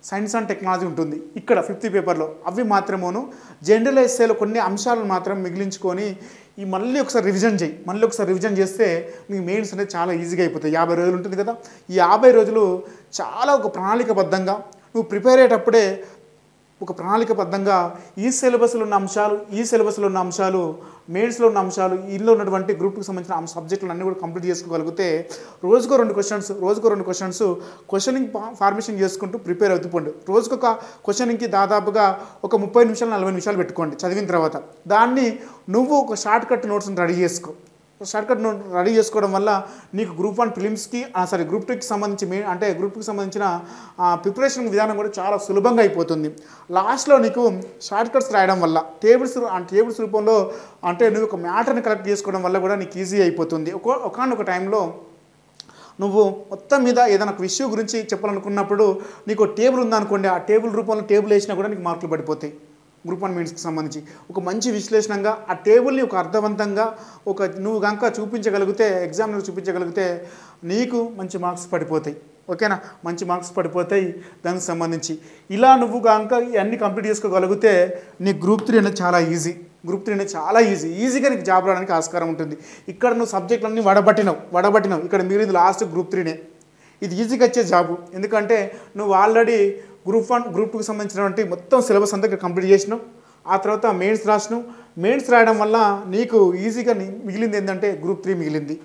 సైన్స్ అండ్ టెక్నాలజీ ఉంటుంది ఇక్కడ 5th పేపర్లో. అవి మాత్రమేను జనరల్ ఎస్ఏలో కొన్ని అంశాలను మాత్రం మిగిలించుకొని మళ్ళీ ఒకసారి రివిజన్ చేస్తే నీకు మెయిన్స్ అనేది చాలా ఈజీగా అయిపోతాయి. 50 రోజులు ఉంటుంది కదా, ఈ 50 రోజులు చాలా ఒక ప్రణాళికబద్ధంగా నువ్వు ప్రిపేర్ అయ్యేటప్పుడే ఒక ప్రణాళికబద్ధంగా ఈ సిలబస్లో ఉన్న అంశాలు మెయిన్స్లో ఉన్న అంశాలు ఇందులో ఉన్నటువంటి గ్రూప్ 2కి సంబంధించిన సబ్జెక్టులు అన్నీ కూడా కంప్లీట్ చేసుకోగలిగితే రోజుకో రెండు క్వశ్చన్స్ క్వశ్చనింగ్ ఫార్మేషన్ చేసుకుంటూ ప్రిపేర్ అవుతుండీ. రోజుకొక క్వశ్చనింగ్కి దాదాపుగా ఒక 30 నిమిషాలు 40 నిమిషాలు పెట్టుకోండి చదివిన తర్వాత. దాన్ని నువ్వు ఒక షార్ట్ కట్ నోట్స్ని రెడీ చేసుకోవడం వల్ల నీకు గ్రూప్ 1 ప్రిలిమ్స్కి గ్రూప్ 2కి సంబంధించి గ్రూప్ 2కి సంబంధించిన ప్రిపరేషన్ విధానం కూడా చాలా సులభంగా అయిపోతుంది. లాస్ట్లో నీకు షార్ట్ కట్స్ రాయడం వల్ల టేబుల్స్ రూపంలో అంటే నువ్వు ఒక మ్యాటర్ని కలెక్ట్ చేసుకోవడం వల్ల కూడా నీకు ఈజీ అయిపోతుంది. ఒకానొక టైంలో నువ్వు మొత్తం మీద ఏదైనా ఒక విషయం గురించి చెప్పాలనుకున్నప్పుడు నీకు టేబుల్ ఉందనుకోండి, ఆ టేబుల్ రూపంలో టేబుల్ వేసినా కూడా నీకు మార్కులు పడిపోతాయి. గ్రూప్ 1 మెయిన్స్కి సంబంధించి ఒక మంచి విశ్లేషణంగా ఆ టేబుల్ని ఒక అర్థవంతంగా నువ్వు కనుక ఎగ్జామ్లో చూపించగలిగితే నీకు మంచి మార్క్స్ పడిపోతాయి. ఓకేనా, మంచి మార్క్స్ పడిపోతాయి దానికి సంబంధించి. ఇలా నువ్వు కనుక ఇవన్నీ కంప్లీట్ చేసుకోగలిగితే నీ గ్రూప్ 3 అనేది చాలా ఈజీగా నీకు జాబ్ రావడానికి ఆస్కారం ఉంటుంది. ఇక్కడ నువ్వు సబ్జెక్టులన్నీ వడబట్టినావు ఇక్కడ మీరు లాస్ట్ గ్రూప్ 3నే. ఇది ఈజీగా వచ్చే జాబు. ఎందుకంటే నువ్వు ఆల్రెడీ గ్రూప్ 1 గ్రూప్ 2కి సంబంధించినటువంటి మొత్తం సిలబస్ అంతా కంప్లీట్ చేసినావు. ఆ తర్వాత మెయిన్స్ రాయడం వల్ల నీకు ఈజీగా మిగిలింది ఏంటంటే గ్రూప్ 3 మిగిలింది.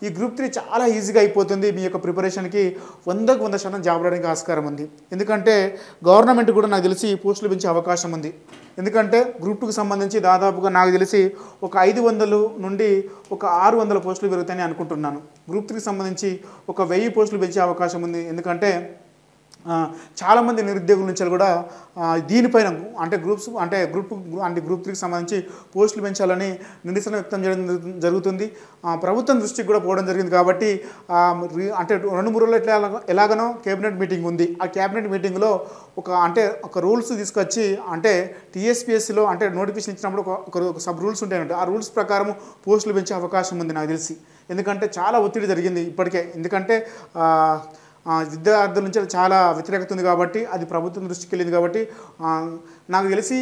ఈ గ్రూప్ 3 చాలా ఈజీగా అయిపోతుంది. మీ యొక్క ప్రిపరేషన్కి 100కు 100% జాబ్ రావడానికి ఆస్కారం ఉంది. ఎందుకంటే గవర్నమెంట్ కూడా నాకు తెలిసి పోస్టులు పెంచే అవకాశం ఉంది. ఎందుకంటే గ్రూప్ 2కి సంబంధించి దాదాపుగా నాకు తెలిసి ఒక 500 నుండి ఒక 600 పోస్టులు పెరుగుతాయని అనుకుంటున్నాను. గ్రూప్ 3కి సంబంధించి ఒక 1000 పోస్టులు పెంచే అవకాశం ఉంది. ఎందుకంటే చాలామంది నిరుద్యోగుల నుంచి కూడా దీనిపైన అంటే గ్రూప్ 3కి సంబంధించి పోస్టులు పెంచాలని నిరసన వ్యక్తం చేయడం జరుగుతుంది. ప్రభుత్వం దృష్టికి కూడా పోవడం జరిగింది. కాబట్టి అంటే 2-3 రోజులు ఎలాగనో కేబినెట్ మీటింగ్ ఉంది. ఆ కేబినెట్ మీటింగ్లో ఒక రూల్స్ తీసుకొచ్చి అంటే టీఎస్పీఎస్సీలో అంటే నోటిఫికేషన్ ఇచ్చినప్పుడు ఒక సబ్ రూల్స్ ఉంటాయంటే ఆ రూల్స్ ప్రకారం పోస్టులు పెంచే అవకాశం ఉంది నాకు తెలిసి. ఎందుకంటే చాలా ఒత్తిడి జరిగింది ఇప్పటికే. ఎందుకంటే విద్యార్థుల నుంచి చాలా వ్యతిరేకత ఉంది కాబట్టి అది ప్రభుత్వం దృష్టికి వెళ్ళింది. కాబట్టి నాకు తెలిసి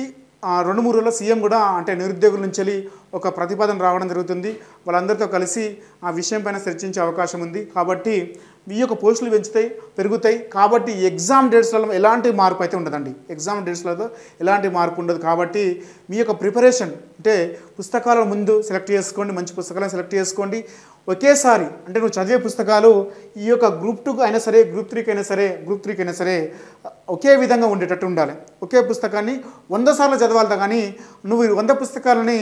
2-3 రోజుల్లో సీఎం కూడా అంటే నిరుద్యోగుల నుంచి ఒక ప్రతిపాదన రావడం జరుగుతుంది. వాళ్ళందరితో కలిసి ఆ విషయం పైన చర్చించే అవకాశం ఉంది. కాబట్టి మీ యొక్క పోస్టులు పెరుగుతాయి. కాబట్టి ఎగ్జామ్ డేట్స్లలో ఎలాంటి మార్పు అయితే ఉండదండి. ఎగ్జామ్ డేట్స్లలో ఎలాంటి మార్పు ఉండదు. కాబట్టి మీ యొక్క ప్రిపరేషన్ అంటే పుస్తకాల ముందు సెలెక్ట్ చేసుకోండి, మంచి పుస్తకాలను సెలెక్ట్ చేసుకోండి. ఒకేసారి అంటే నువ్వు చదివే పుస్తకాలు ఈ యొక్క గ్రూప్ 2కి అయినా సరే, గ్రూప్ 3కి అయినా సరే ఒకే విధంగా ఉండేటట్టు ఉండాలి. ఒకే పుస్తకాన్ని 100 సార్లు చదవాలి. కానీ నువ్వు 100 పుస్తకాలని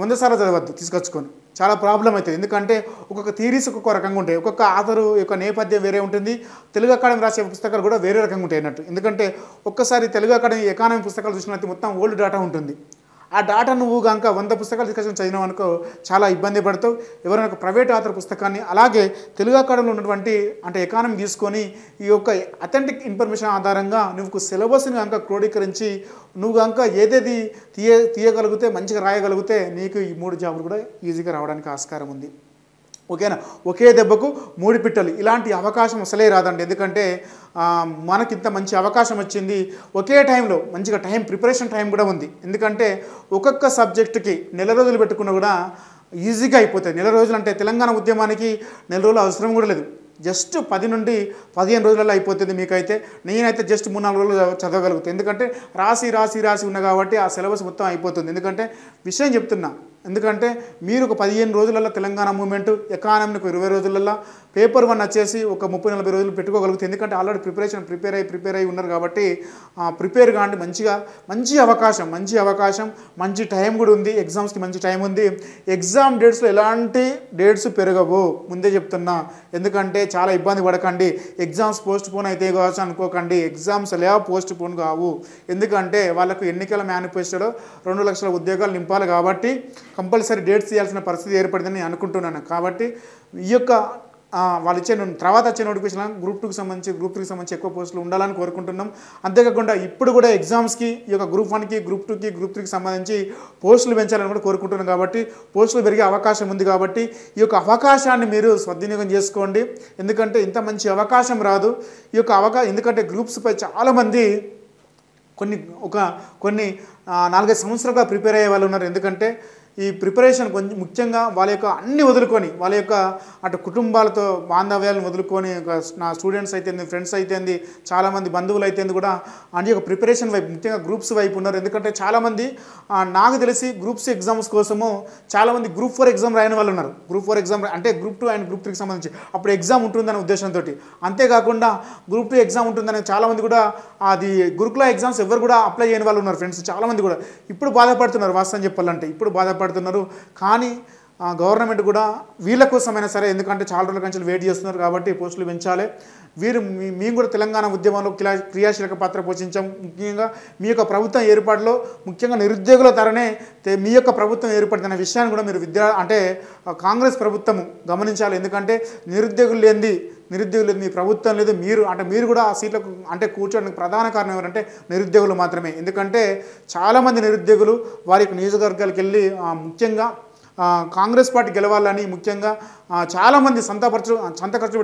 100 సార్లు చదవద్దు తీసుకొచ్చుకొని. చాలా ప్రాబ్లం అవుతుంది. ఎందుకంటే ఒక్కొక్క థీరీస్ ఒక్కొక్క రకంగా ఉంటాయి. ఒక్కొక్క ఆథరు యొక్క నేపథ్యం వేరే ఉంటుంది. తెలుగు అకాడమీ రాసే పుస్తకాలు కూడా వేరే రకంగా ఉంటాయి అన్నట్టు. ఎందుకంటే ఒక్కసారి తెలుగు అకాడమీ ఎకానమీ పుస్తకాలు చూసినట్టు మొత్తం ఓల్డ్ డేటా ఉంటుంది. ఆ డాటా నువ్వు కనుక 100 పుస్తకాలు తీసుకొచ్చి చదివినావు అనుకో చాలా ఇబ్బంది పడతావు. ఎవరైనా ఒక ప్రైవేట్ ఆథర్ పుస్తకాన్ని అలాగే తెలుగు అకాడమీలో ఉన్నటువంటి అంటే ఎకానమీ తీసుకొని ఈ యొక్క అథెంటిక్ ఇన్ఫర్మేషన్ ఆధారంగా నువ్వు సిలబస్ని కనుక క్రోడీకరించి నువ్వు కనుక ఏదేది తీయగలిగితే మంచిగా రాయగలిగితే నీకు ఈ 3 జాబులు కూడా ఈజీగా రావడానికి ఆస్కారం ఉంది. ఓకేనా? ఒకే దెబ్బకు 3 పిట్టలు. ఇలాంటి అవకాశం అసలే రాదండి. ఎందుకంటే మనకింత మంచి అవకాశం వచ్చింది. ఒకే టైంలో మంచిగా ప్రిపరేషన్ టైం కూడా ఉంది. ఎందుకంటే ఒక్కొక్క సబ్జెక్టుకి నెల రోజులు పెట్టుకున్నా కూడా ఈజీగా అయిపోతుంది. నెల రోజులు అంటే తెలంగాణ ఉద్యమానికి నెల రోజులు అవసరం కూడా లేదు. జస్ట్ 10 నుండి 15 రోజులలో అయిపోతుంది మీకైతే. నేనైతే జస్ట్ 3-4 రోజులు చదవగలుగుతాను. ఎందుకంటే రాసి ఉన్నా కాబట్టి ఆ సిలబస్ మొత్తం అయిపోతుంది. ఎందుకంటే విషయం చెప్తున్నా. ఎందుకంటే మీరు ఒక 15 రోజులలో తెలంగాణ మూవ్మెంట్ ఎకానమీకి 20 రోజులలో పేపర్ 1 వచ్చేసి ఒక 30-40 రోజులు పెట్టుకోగలుగుతుంది. ఎందుకంటే ఆల్రెడీ ప్రిపేర్ అయి ఉన్నారు. కాబట్టి ప్రిపేర్ కాండి. మంచి అవకాశం మంచి టైం కూడా ఉంది. ఎగ్జామ్స్కి మంచి టైం ఉంది. ఎగ్జామ్ డేట్స్లో ఎలాంటి డేట్స్ పెరగవు ముందే చెప్తున్నా. ఎందుకంటే చాలా ఇబ్బంది పడకండి. ఎగ్జామ్స్ పోస్ట్ పోన్ అయితే కావచ్చు అనుకోకండి. ఎగ్జామ్స్ ఎలా పోస్ట్ పోన్ కావు. ఎందుకంటే వాళ్ళకు ఎన్నికల మేనిఫెస్టోలో 2 లక్షల ఉద్యోగాలు నింపాలి. కాబట్టి కంపల్సరీ డేట్స్ తీయాల్సిన పరిస్థితి ఏర్పడిందని నేను అనుకుంటున్నాను. కాబట్టి ఈ యొక్క వాళ్ళు తర్వాత వచ్చే నోటిఫికేషన్ గ్రూప్ 2కి సంబంధించి గ్రూప్ 3కి సంబంధించి ఎక్కువ పోస్టులు ఉండాలని కోరుకుంటున్నాం. అంతేకాకుండా ఇప్పుడు కూడా ఎగ్జామ్స్కి ఈ యొక్క గ్రూప్ 1కి గ్రూప్ 2కి గ్రూప్ 3కి సంబంధించి పోస్టులు పెంచాలని కూడా కోరుకుంటున్నాం. కాబట్టి పోస్టులు పెరిగే అవకాశం ఉంది. కాబట్టి ఈ యొక్క అవకాశాన్ని మీరు సద్వినియోగం చేసుకోండి. ఎందుకంటే ఇంత మంచి అవకాశం రాదు. ఈ యొక్క ఎందుకంటే గ్రూప్స్పై చాలామంది కొన్ని 4-5 సంవత్సరాలుగా ప్రిపేర్ అయ్యే వాళ్ళు ఉన్నారు. ఎందుకంటే ఈ ప్రిపరేషన్ కొంచెం ముఖ్యంగా వాళ్ళ యొక్క అన్ని వదులుకొని వాళ్ళ యొక్క అటు కుటుంబాలతో బాంధవ్యాలను వదులుకొని నా స్టూడెంట్స్ అయితేంది, ఫ్రెండ్స్ అయితేంది, చాలామంది బంధువులు అయితేంది కూడా అన్ని యొక్క ప్రిపరేషన్ వైపు ముఖ్యంగా గ్రూప్స్ వైపు ఉన్నారు. ఎందుకంటే చాలామంది నాకు తెలిసి గ్రూప్స్ ఎగ్జామ్స్ కోసము చాలామంది గ్రూప్ 4 ఎగ్జామ్ రాయని వాళ్ళు ఉన్నారు. గ్రూప్ 4 ఎగ్జామ్ అంటే గ్రూప్ 2 అండ్ గ్రూప్ 3కి సంబంధించి అప్పుడు ఎగ్జామ్ ఉంటుందనే ఉద్దేశంతో. అంతేకాకుండా గ్రూప్ 2 ఎగ్జామ్ ఉంటుందని చాలామంది కూడా అది గురుకుల ఎగ్జామ్స్ ఎవరు కూడా అప్లై చేయని వాళ్ళు ఉన్నారు. ఫ్రెండ్స్ చాలామంది కూడా ఇప్పుడు బాధపడుతున్నారు. వాస్తవం చెప్పాలంటే ఇప్పుడు బాధపడుతున్నారు. కానీ గవర్నమెంట్ కూడా వీళ్ళ కోసమైనా సరే, ఎందుకంటే చాలా రోజుల నుంచి వెయిట్ చేస్తున్నారు కాబట్టి పోస్టులు పెంచాలి. మేము కూడా తెలంగాణ ఉద్యమంలో క్రియాశీలక పాత్ర పోషించాం. ముఖ్యంగా మీ యొక్క ప్రభుత్వం ఏర్పాటులో ముఖ్యంగా నిరుద్యోగుల తరనే మీ యొక్క ప్రభుత్వం ఏర్పడుతున్న విషయాన్ని కూడా మీరు కాంగ్రెస్ ప్రభుత్వం గమనించాలి. ఎందుకంటే నిరుద్యోగులు లేని మీ ప్రభుత్వం లేదు. మీరు కూడా ఆ సీట్లకు కూర్చోడానికి ప్రధాన కారణం ఎవరంటే నిరుద్యోగులు మాత్రమే. ఎందుకంటే చాలామంది నిరుద్యోగులు వారి నియోజకవర్గాలకు వెళ్ళి ముఖ్యంగా కాంగ్రెస్ పార్టీ గెలవాలని ముఖ్యంగా చాలామంది సంత ఖర్చు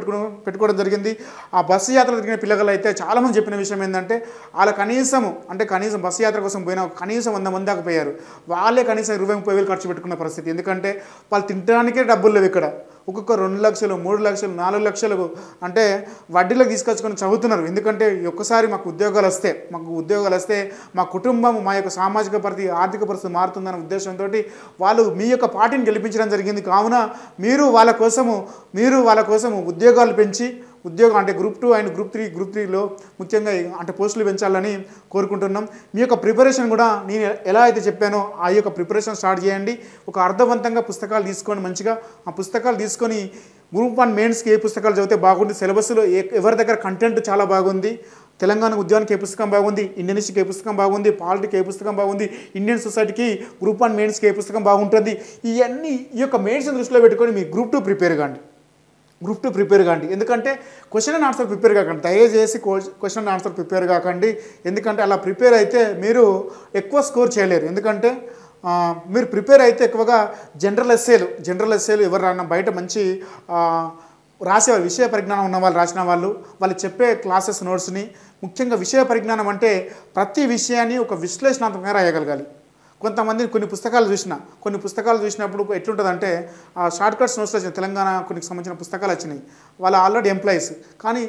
పెట్టుకోవడం జరిగింది. ఆ బస్సు యాత్ర జరిగిన పిల్లలు అయితే చాలామంది చెప్పిన విషయం ఏంటంటే వాళ్ళ కనీసం బస్సు యాత్ర కోసం పోయినా కనీసం 100 మంది దాకా పోయారు. వాళ్ళే కనీసం 20-30 వేలు ఖర్చు పెట్టుకున్న పరిస్థితి. ఎందుకంటే వాళ్ళు తినడానికే డబ్బులు లేవు. ఇక్కడ ఒక్కొక్క 2 లక్షలు, 3 లక్షలు, 4 లక్షలు అంటే వడ్డీలకు తీసుకొచ్చుకొని చదువుతున్నారు. ఎందుకంటే ఒక్కసారి మాకు ఉద్యోగాలు వస్తే మా కుటుంబం, మా యొక్క సామాజిక పరిస్థితి, ఆర్థిక పరిస్థితి మారుతుందన్న ఉద్దేశంతో వాళ్ళు మీ యొక్క పార్టీని గెలిపించడం జరిగింది. కావున మీరు వాళ్ళ కోసము ఉద్యోగాలు పెంచి అంటే గ్రూప్ 2 అండ్ గ్రూప్ 3లో ముఖ్యంగా పోస్టులు పెంచాలని కోరుకుంటున్నాం. మీ యొక్క ప్రిపరేషన్ కూడా నేను ఎలా అయితే చెప్పానో ఆ యొక్క ప్రిపరేషన్ స్టార్ట్ చేయండి. ఒక అర్థవంతంగా పుస్తకాలు తీసుకొని మంచిగా ఆ పుస్తకాలు తీసుకొని గ్రూప్ 1 మెయిన్స్కి ఏ పుస్తకాలు చదివితే బాగుంది, సిలబస్లో ఎవరి దగ్గర కంటెంట్ చాలా బాగుంది, తెలంగాణ ఉద్యానికి ఏ పుస్తకం బాగుంది, ఇండియన్ హిస్టరీకి ఏ పుస్తకం బాగుంది, పాలిటీకి ఏ పుస్తకం బాగుంది, ఇండియన్ సొసైటీకి గ్రూప్ 1 మెయిన్స్కి ఏ పుస్తకం బాగుంటుంది, ఇవన్నీ ఈ యొక్క మెయిన్స్ దృష్టిలో పెట్టుకొని మీ గ్రూప్ 2 ప్రిపేర్ కాండి. ఎందుకంటే క్వశ్చన్ అండ్ ఆన్సర్ ప్రిపేర్ కాకండి, దయచేసి క్వశ్చన్ అండ్ ఆన్సర్ ప్రిపేర్ కాకండి. ఎందుకంటే అలా ప్రిపేర్ అయితే మీరు ఎక్కువ స్కోర్ చేయలేరు. ఎందుకంటే మీరు ప్రిపేర్ అయితే ఎక్కువగా జనరల్ ఎస్సేలు ఎవరు రాన్న బయట మంచి రాసేవాళ్ళు, విషయ పరిజ్ఞానం ఉన్న వాళ్ళు రాసిన వాళ్ళు చెప్పే క్లాసెస్ నోట్స్ని, ముఖ్యంగా విషయ పరిజ్ఞానం అంటే ప్రతి విషయాన్ని ఒక విశ్లేషణాత్మకంగా రాయగలగాలి. కొంతమంది కొన్ని పుస్తకాలు చూసినప్పుడు ఎట్లుంటుందంటే షార్ట్ కట్స్ నోట్స్ వచ్చినాయి, తెలంగాణ కొన్ని సంబంధించిన పుస్తకాలు వచ్చినాయి, వాళ్ళు ఆల్రెడీ ఎంప్లాయీస్. కానీ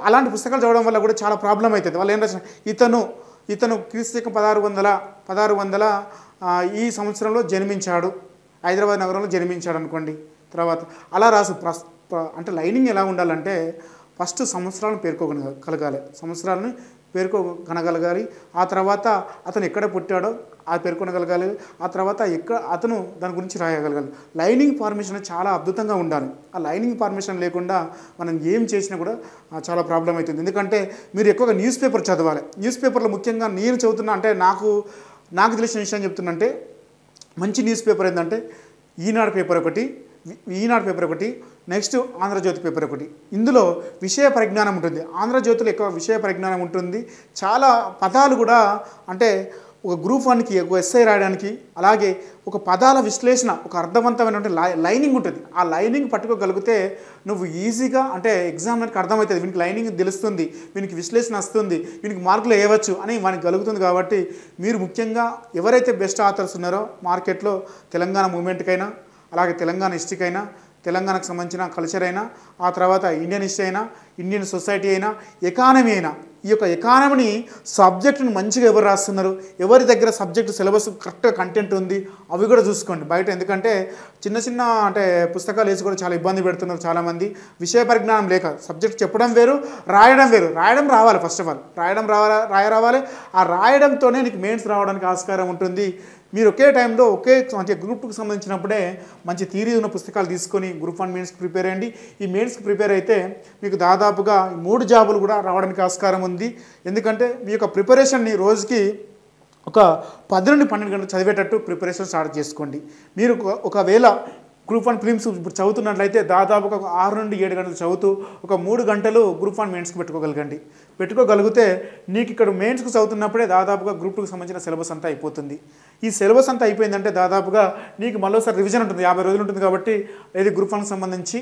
అలాంటి పుస్తకాలు చదవడం వల్ల కూడా చాలా ప్రాబ్లం అవుతుంది. వాళ్ళు ఏం రాసిన ఇతను క్రీస్తు 1600 ఈ సంవత్సరంలో జన్మించాడు, హైదరాబాద్ నగరంలో జన్మించాడు అనుకోండి. తర్వాత అలా రాసు అంటే లైనింగ్ ఎలా ఉండాలంటే ఫస్ట్ సంవత్సరాలను పేర్కొనగలగాలి. ఆ తర్వాత అతను ఎక్కడ పుట్టాడో అది పేర్కొనగలగాలి. ఆ తర్వాత అతను దాని గురించి రాయగలగాలి. లైనింగ్ ఫార్మేషన్ చాలా అద్భుతంగా ఉండాలి. ఆ లైనింగ్ ఫార్మేషన్ లేకుండా మనం ఏం చేసినా కూడా చాలా ప్రాబ్లం అవుతుంది. ఎందుకంటే మీరు ఎక్కువగా న్యూస్ పేపర్ చదవాలి. న్యూస్ పేపర్లో ముఖ్యంగా నేను చదువుతున్నా అంటే నాకు తెలిసిన విషయం చెప్తున్నంటే మంచి న్యూస్ పేపర్ ఏంటంటే ఈనాడు పేపర్ ఒకటి, నెక్స్ట్ ఆంధ్రజ్యోతి పేపర్ ఒకటి. ఇందులో విషయ పరిజ్ఞానం ఉంటుంది. ఆంధ్రజ్యోతిలో ఎక్కువ విషయ పరిజ్ఞానం ఉంటుంది. చాలా పదాలు కూడా అంటే ఒక గ్రూప్ 1కి ఒక ఎస్ఐ రాయడానికి, అలాగే ఒక పదాల విశ్లేషణ, ఒక అర్థవంతమైన లైనింగ్ ఉంటుంది. ఆ లైనింగ్ పట్టుకోగలిగితే నువ్వు ఈజీగా అంటే ఎగ్జామినర్కి అర్థమవుతుంది, వీనికి లైనింగ్ తెలుస్తుంది, వీనికి విశ్లేషణ వస్తుంది, వీనికి మార్కులు వేయవచ్చు అని వానికి కలుగుతుంది. కాబట్టి మీరు ముఖ్యంగా ఎవరైతే బెస్ట్ ఆథర్స్ ఉన్నారో మార్కెట్లో, తెలంగాణ మూమెంట్కైనా, అలాగే తెలంగాణ హిస్టరీకైనా, తెలంగాణకు సంబంధించిన కల్చర్ అయినా, ఆ తర్వాత ఇండియన్ హిస్టరీ అయినా, ఇండియన్ సొసైటీ అయినా, ఎకానమీ అయినా, ఈ యొక్క ఎకానమీని సబ్జెక్టును మంచిగా ఎవరు రాస్తున్నారు, ఎవరి దగ్గర సబ్జెక్టు సిలబస్ కరెక్ట్గా కంటెంట్ ఉంది, అవి కూడా చూసుకోండి బయట. ఎందుకంటే చిన్న అంటే పుస్తకాలు వేసి కూడా చాలా ఇబ్బంది పెడుతున్నారు చాలామంది. విషయ పరిజ్ఞానం లేక సబ్జెక్ట్ చెప్పడం వేరు, రాయడం వేరు. రాయడం రావాలి, ఫస్ట్ ఆఫ్ ఆల్ రావాలి. ఆ రాయడంతోనే నీకు మెయిన్స్ రావడానికి ఆస్కారం ఉంటుంది. మీరు ఒకే టైంలో అంటే గ్రూప్ 2కి సంబంధించినప్పుడే మంచి థియరీ ఉన్న పుస్తకాలు తీసుకొని గ్రూప్ 1 మెయిన్స్కి ప్రిపేర్ అయ్యండి. ఈ మెయిన్స్కి ప్రిపేర్ అయితే మీకు దాదాపుగా 3 జాబులు కూడా రావడానికి ఆస్కారం ఉంది. ఎందుకంటే మీ యొక్క ప్రిపరేషన్ని రోజుకి ఒక 10 నుండి 12 గంటలు చదివేటట్టు ప్రిపరేషన్ స్టార్ట్ చేసుకోండి. మీరు ఒకవేళ గ్రూప్ 1 ప్రిలిమ్స్ ఇప్పుడు చదువుతున్నట్లయితే దాదాపుగా ఒక 6 నుండి 7 గంటలు చదువుతూ ఒక 3 గంటలు గ్రూప్ 1 మెయిన్స్కి పెట్టుకోగలిగితే నీకు ఇక్కడ మెయిన్స్కి చదువుతున్నప్పుడే దాదాపుగా గ్రూప్ 2కి సంబంధించిన సిలబస్ అంతా అయిపోతుంది. ఈ సిలబస్ అంతా అయిపోయిందంటే దాదాపుగా నీకు మరోసారి రివిజన్ ఉంటుంది, 50 రోజులు ఉంటుంది. కాబట్టి ఇది గ్రూప్ 1కి సంబంధించి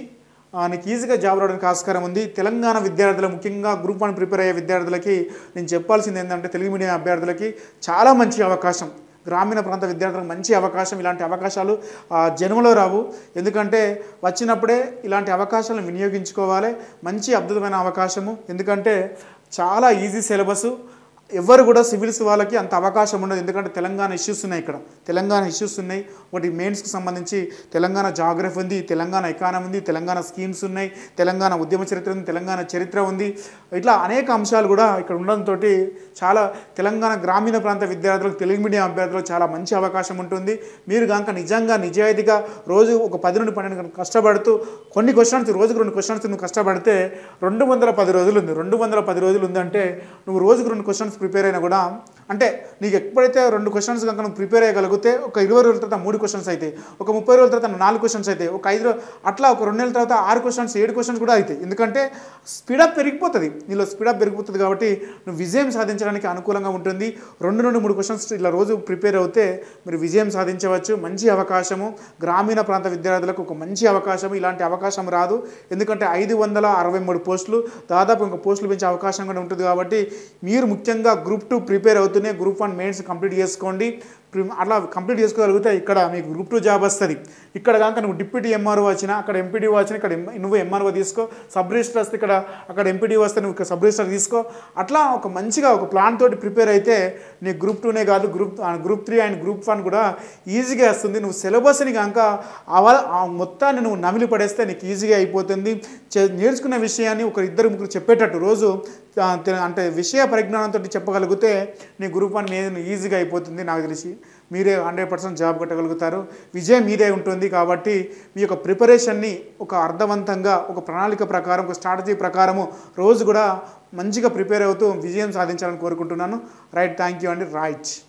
నీకు ఈజీగా జాబ్ రావడానికి ఆస్కారం ఉంది. తెలంగాణ విద్యార్థులు, ముఖ్యంగా గ్రూప్ 1 ప్రిపేర్ అయ్యే విద్యార్థులకి నేను చెప్పాల్సింది ఏంటంటే తెలుగు మీడియం అభ్యర్థులకి చాలా మంచి అవకాశం, గ్రామీణ ప్రాంత విద్యార్థులకు మంచి అవకాశం. ఇలాంటి అవకాశాలు జన్మలో రావు. ఎందుకంటే వచ్చినప్పుడే ఇలాంటి అవకాశాలను వినియోగించుకోవాలి. మంచి అద్భుతమైన అవకాశము. ఎందుకంటే చాలా ఈజీ సిలబస్. ఎవరు కూడా సివిల్స్ వాళ్ళకి అంత అవకాశం ఉండదు. ఎందుకంటే తెలంగాణ ఇష్యూస్ ఉన్నాయి. ఒకటి మెయిన్స్కి సంబంధించి తెలంగాణ జాగ్రఫీ ఉంది, తెలంగాణ ఎకానమీ ఉంది, తెలంగాణ స్కీమ్స్ ఉన్నాయి, తెలంగాణ ఉద్యమ చరిత్ర ఉంది, తెలంగాణ చరిత్ర ఉంది. ఇట్లా అనేక అంశాలు కూడా ఇక్కడ ఉండడంతో చాలా తెలంగాణ గ్రామీణ ప్రాంత విద్యార్థులకు, తెలుగు మీడియం అభ్యర్థులకు చాలా మంచి అవకాశం ఉంటుంది. మీరు కనుక నిజాయితీగా రోజు ఒక 10 నుండి 12 గంటలు కష్టపడుతూ కొన్ని క్వశ్చన్స్, రోజుకు 2 క్వశ్చన్స్ నువ్వు కష్టపడితే 210 రోజులు ఉంది. 210 రోజులు ఉందంటే నువ్వు రోజుకు 2 క్వశ్చన్స్ ప్రిపేర్ అయినా కూడా, అంటే నీకు ఎప్పుడైతే 2 క్వశ్చన్స్ కనుక నువ్వు ప్రిపేర్ అయ్యగలిగితే ఒక 20 రోజుల తర్వాత 3 క్వశ్చన్స్ అవుతాయి, ఒక 30 రోజుల తర్వాత 4 క్వశ్చన్స్ అవుతాయి, ఒక 5 అట్లా ఒక 2 నెలల తర్వాత 6 క్వశ్చన్స్ 7 క్వశ్చన్స్ కూడా అవుతాయి. ఎందుకంటే స్పీడప్ పెరిగిపోతుంది, నీలో స్పీడప్ పెరిగిపోతుంది. కాబట్టి నువ్వు విజయం సాధించడానికి అనుకూలంగా ఉంటుంది. 2 నుండి 3 క్వశ్చన్స్ ఇలా రోజు ప్రిపేర్ అవుతే మీరు విజయం సాధించవచ్చు. మంచి అవకాశము, గ్రామీణ ప్రాంత విద్యార్థులకు ఒక మంచి అవకాశం. ఇలాంటి అవకాశం రాదు. ఎందుకంటే 563 పోస్టులు, దాదాపు ఇంకా పోస్టులు పెంచే అవకాశం కూడా ఉంటుంది. కాబట్టి మీరు ముఖ్యంగా గ్రూప్ 2 ప్రిపేర్ అవుతూనే గ్రూప్ 1 మెయిన్స్ కంప్లీట్ చేసుకోండి. అట్లా కంప్లీట్ చేసుకోగలిగితే ఇక్కడ మీకు గ్రూప్ 2 జాబ్ వస్తుంది. ఇక్కడ కనుక నువ్వు డిప్యూటీ ఎంఆర్ఓ వచ్చినా, అక్కడ ఎంపీడీఓ వచ్చినా, ఇక్కడ నువ్వు ఎంఆర్ఓ తీసుకో. సబ్ రిజిస్టర్ వస్తే అక్కడ ఎంపీడీఓ వస్తే నువ్వు ఇక్కడ సబ్ రిజిస్టర్ తీసుకో. అట్లా ఒక మంచిగా ఒక ప్లాన్ తోటి ప్రిపేర్ అయితే నీ గ్రూప్ 2నే కాదు, గ్రూప్ 3 అండ్ గ్రూప్ 1 కూడా ఈజీగా వస్తుంది. నువ్వు సిలబస్ని కనుక మొత్తాన్ని నువ్వు నమిలి పడేస్తే నీకు ఈజీగా అయిపోతుంది. నేర్చుకున్న విషయాన్ని ఒక 2-3 చెప్పేటట్టు రోజు అంటే విషయ పరిజ్ఞానంతో చెప్పగలిగితే నీ గ్రూప్ 1 ఈజీగా అయిపోతుంది నాకు తెలిసి. మీరే 100% జాబ్ కొట్టగలుగుతారు. విజయం మీదే ఉంటుంది. కాబట్టి మీ యొక్క ప్రిపరేషన్ని ఒక అర్థవంతంగా, ఒక ప్రణాళిక ప్రకారం, ఒక స్ట్రాటజీ ప్రకారము రోజు కూడా మంచిగా ప్రిపేర్ అవుతూ విజయం సాధించాలని కోరుకుంటున్నాను. రైట్, థ్యాంక్ యూ అండి. రైట్.